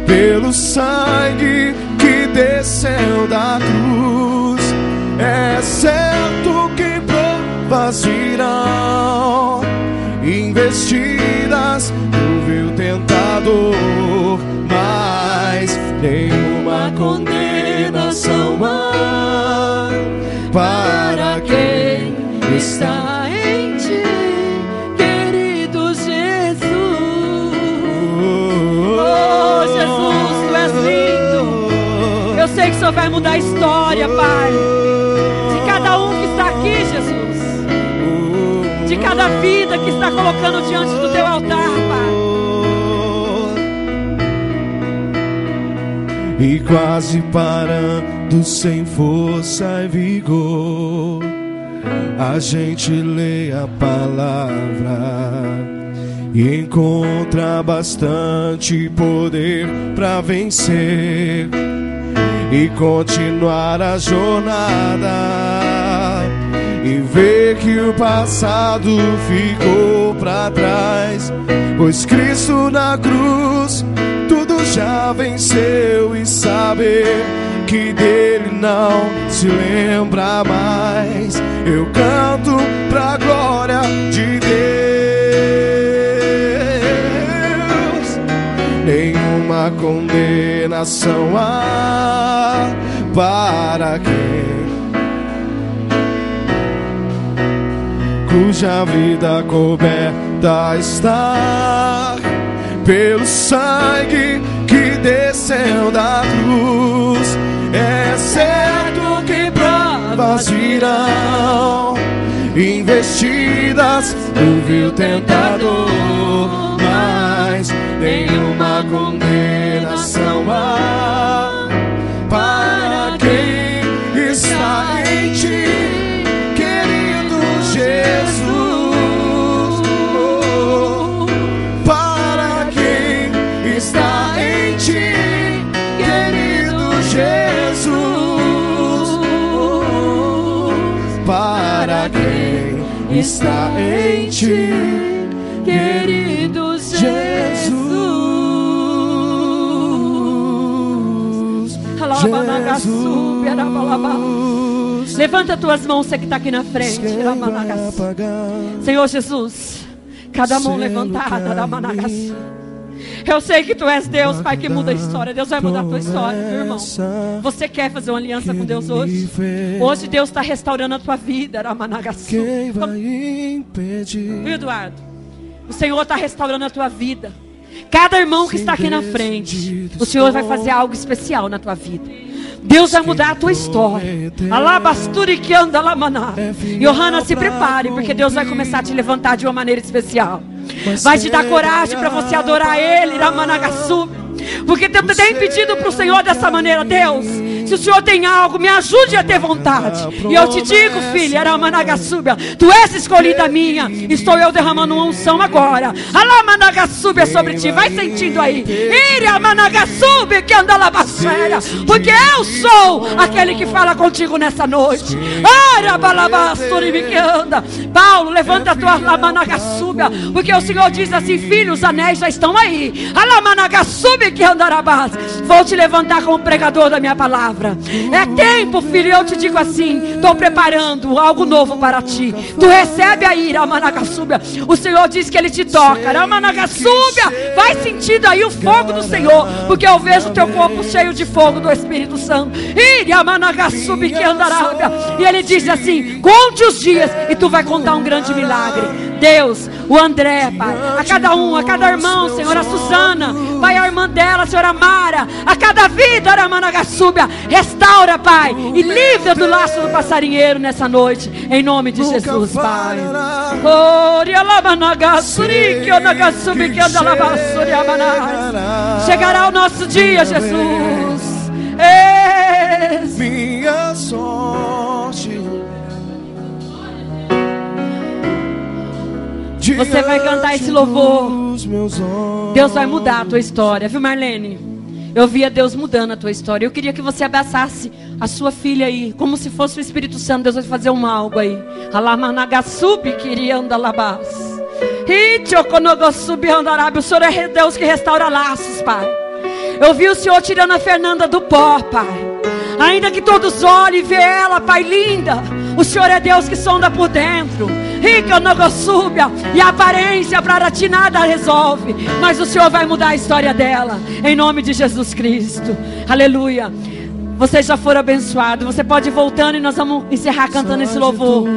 pelo sangue que desceu da cruz. É certo que provas virão, investidas no vil tentador, mas nenhuma condenação há para quem está em ti. Eu sei que o Senhor vai mudar a história, Pai, de cada um que está aqui, Jesus, de cada vida que está colocando diante do Teu altar, Pai. E quase parando sem força e vigor, a gente lê a palavra e encontra bastante poder para vencer e continuar a jornada, e ver que o passado ficou para trás, pois Cristo na cruz tudo já venceu, e saber que dele não se lembra mais. Eu canto pra glória de Deus. Nenhuma condenação há para quem cuja vida coberta está pelo sangue que desceu da cruz. É certo que provas virão, investidas no vil tentador, mas nenhuma condenação há para quem está em ti, querido Jesus. Para quem está em ti, querido Jesus. Para quem está em ti, querido Jesus. Levanta tuas mãos, você que está aqui na frente. Senhor Jesus, cada mão levantada da Managaçu. Eu sei que Tu és Deus, Pai, que muda a história. Deus vai mudar a tua história, meu irmão. Você quer fazer uma aliança com Deus hoje? Hoje Deus está restaurando a tua vida, Ramanagaçu. Viu, Eduardo? O Senhor está restaurando a tua vida. Cada irmão que está aqui na frente, o Senhor vai fazer algo especial na tua vida. Deus vai mudar a tua história. Alabasturi que anda lá, maná. Johanna, se prepare, porque Deus vai começar a te levantar de uma maneira especial. Vai te dar coragem para você adorar Ele, Ramanagaçu. Porque eu tenho pedido para o Senhor dessa maneira: Deus, se o Senhor tem algo, me ajude a ter vontade. E eu te digo, filha, Ramanagaçúbia, Tu és escolhida minha. Estou eu derramando uma unção agora. Alamanagaçúbia sobre ti. Vai sentindo aí. Iramanagaçúbia que anda lá baixera. Porque eu sou aquele que fala contigo nessa noite. Que anda. Paulo, levanta a tua Alamanagaçúbia. Porque o Senhor diz assim: filho, os anéis já estão aí. Alamanagaçúbia que andará base. Vou te levantar como pregador da minha palavra. É tempo, filho, eu te digo assim: estou preparando algo novo para ti. Tu recebe aí, Ramanagaçúbia. O Senhor diz que Ele te toca, Ramanagaçúbia. Vai sentindo aí o fogo do Senhor, porque eu vejo o teu corpo cheio de fogo do Espírito Santo. E Ramanagaçúbia que andará. E Ele diz assim: conte os dias e tu vai contar um grande milagre. Deus, o André, Pai, a cada um, a cada irmão, Senhor, a Suzana, Pai, a irmã dela, Senhor, a Mara, a cada vida, Aramanagasúbia, restaura, Pai, e livra do laço do passarinheiro nessa noite, em nome de Jesus, Pai. Chegará o nosso dia, Jesus. Minha sorte. Você vai cantar esse louvor. Deus vai mudar a tua história, viu, Marlene? Eu via Deus mudando a tua história. Eu queria que você abraçasse a sua filha aí, como se fosse o Espírito Santo. Deus vai fazer algo aí. Alamanagasubi queria andalabás. O Senhor é Deus que restaura laços, Pai. Eu vi o Senhor tirando a Fernanda do pó, Pai. Ainda que todos olhem e vejam ela, Pai, linda, o Senhor é Deus que sonda por dentro. E a aparência para ti nada resolve, mas o Senhor vai mudar a história dela, em nome de Jesus Cristo. Aleluia. Vocês já foram abençoados. Você pode ir voltando e nós vamos encerrar cantando esse louvor.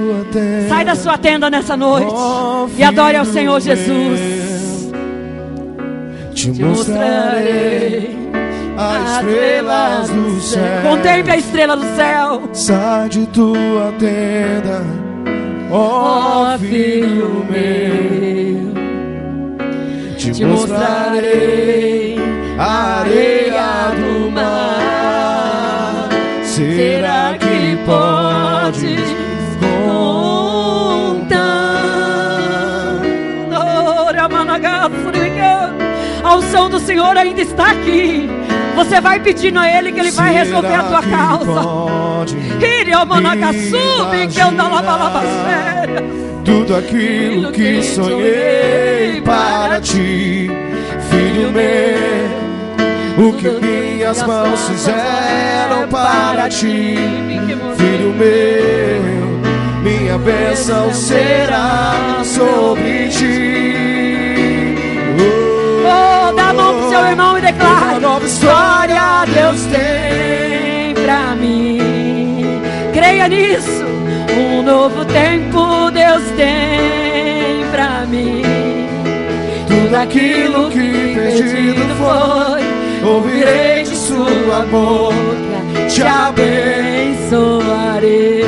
Sai da sua tenda nessa noite e adore ao Senhor Jesus. Te mostrarei as estrelas do céu. Contemple a estrela do céu. Sai de tua tenda, ó filho meu. Te mostrarei a areia do mar. Será que podes contar? A unção do Senhor ainda está aqui. Você vai pedindo a Ele que Ele vai resolver a tua causa. Tudo aquilo que sonhei para ti, filho meu, o que minhas mãos fizeram para ti, filho meu, minha bênção será sobre ti. Dá a mão pro seu irmão e declara: uma nova história Deus tem pra mim. Creia nisso. Um novo tempo Deus tem pra mim. Tudo aquilo que pedido foi, ouvirei de sua boca, te abençoarei.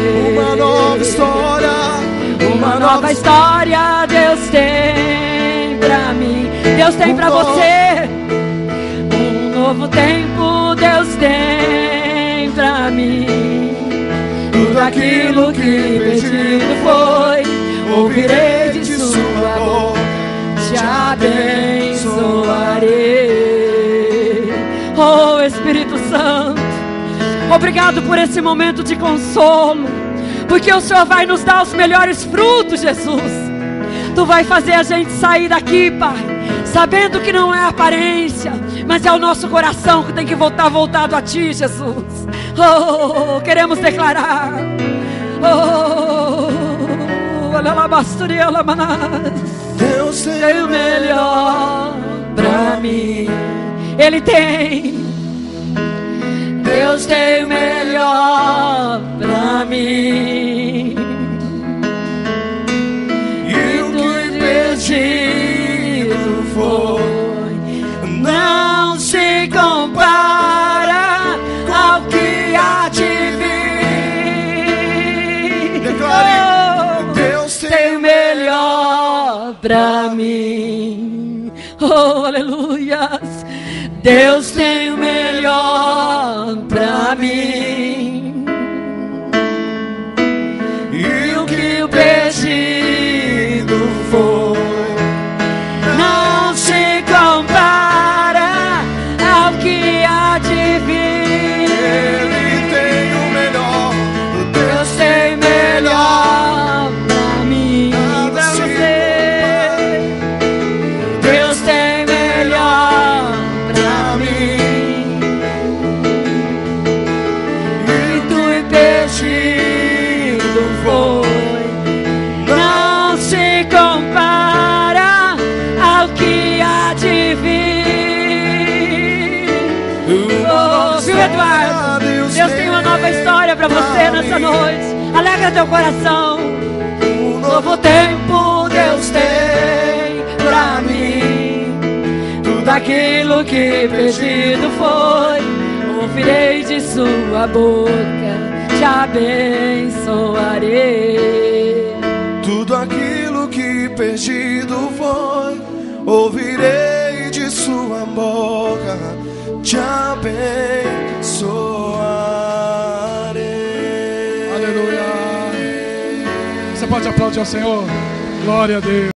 Uma nova história Deus tem pra mim. Deus tem pra você. Um novo tempo Deus tem pra mim. Tudo aquilo que pedido foi, ouvirei de sua boca, te abençoarei. Oh Espírito Santo, obrigado por esse momento de consolo, porque o Senhor vai nos dar os melhores frutos, Jesus. Tu vai fazer a gente sair daqui, Pai, sabendo que não é a aparência, mas é o nosso coração que tem que voltar voltado a Ti, Jesus. Oh, queremos declarar. Deus tem o melhor pra mim. Ele tem. Deus tem o melhor pra mim. E o que pedido foi, não se compara ao que há de vir. Declare, Deus tem o melhor pra mim. Oh, aleluias. Deus tem o melhor pra mim. E o que o pedido foi, não se compara ao que há de vir. Ele tem o melhor. Deus tem melhor pra mim. Pra você. Deus tem melhor pra mim. E o que o pedido foi, Não se compara ao que há de vir. Oh, viu, Eduardo? Deus tem uma nova história pra você nessa noite. Alegra teu coração. um novo tempo Deus tem aquilo que perdido foi, ouvirei de sua boca, te abençoarei. Tudo aquilo que perdido foi, ouvirei de sua boca, te abençoarei. Aleluia. Você pode aplaudir ao Senhor? Glória a Deus.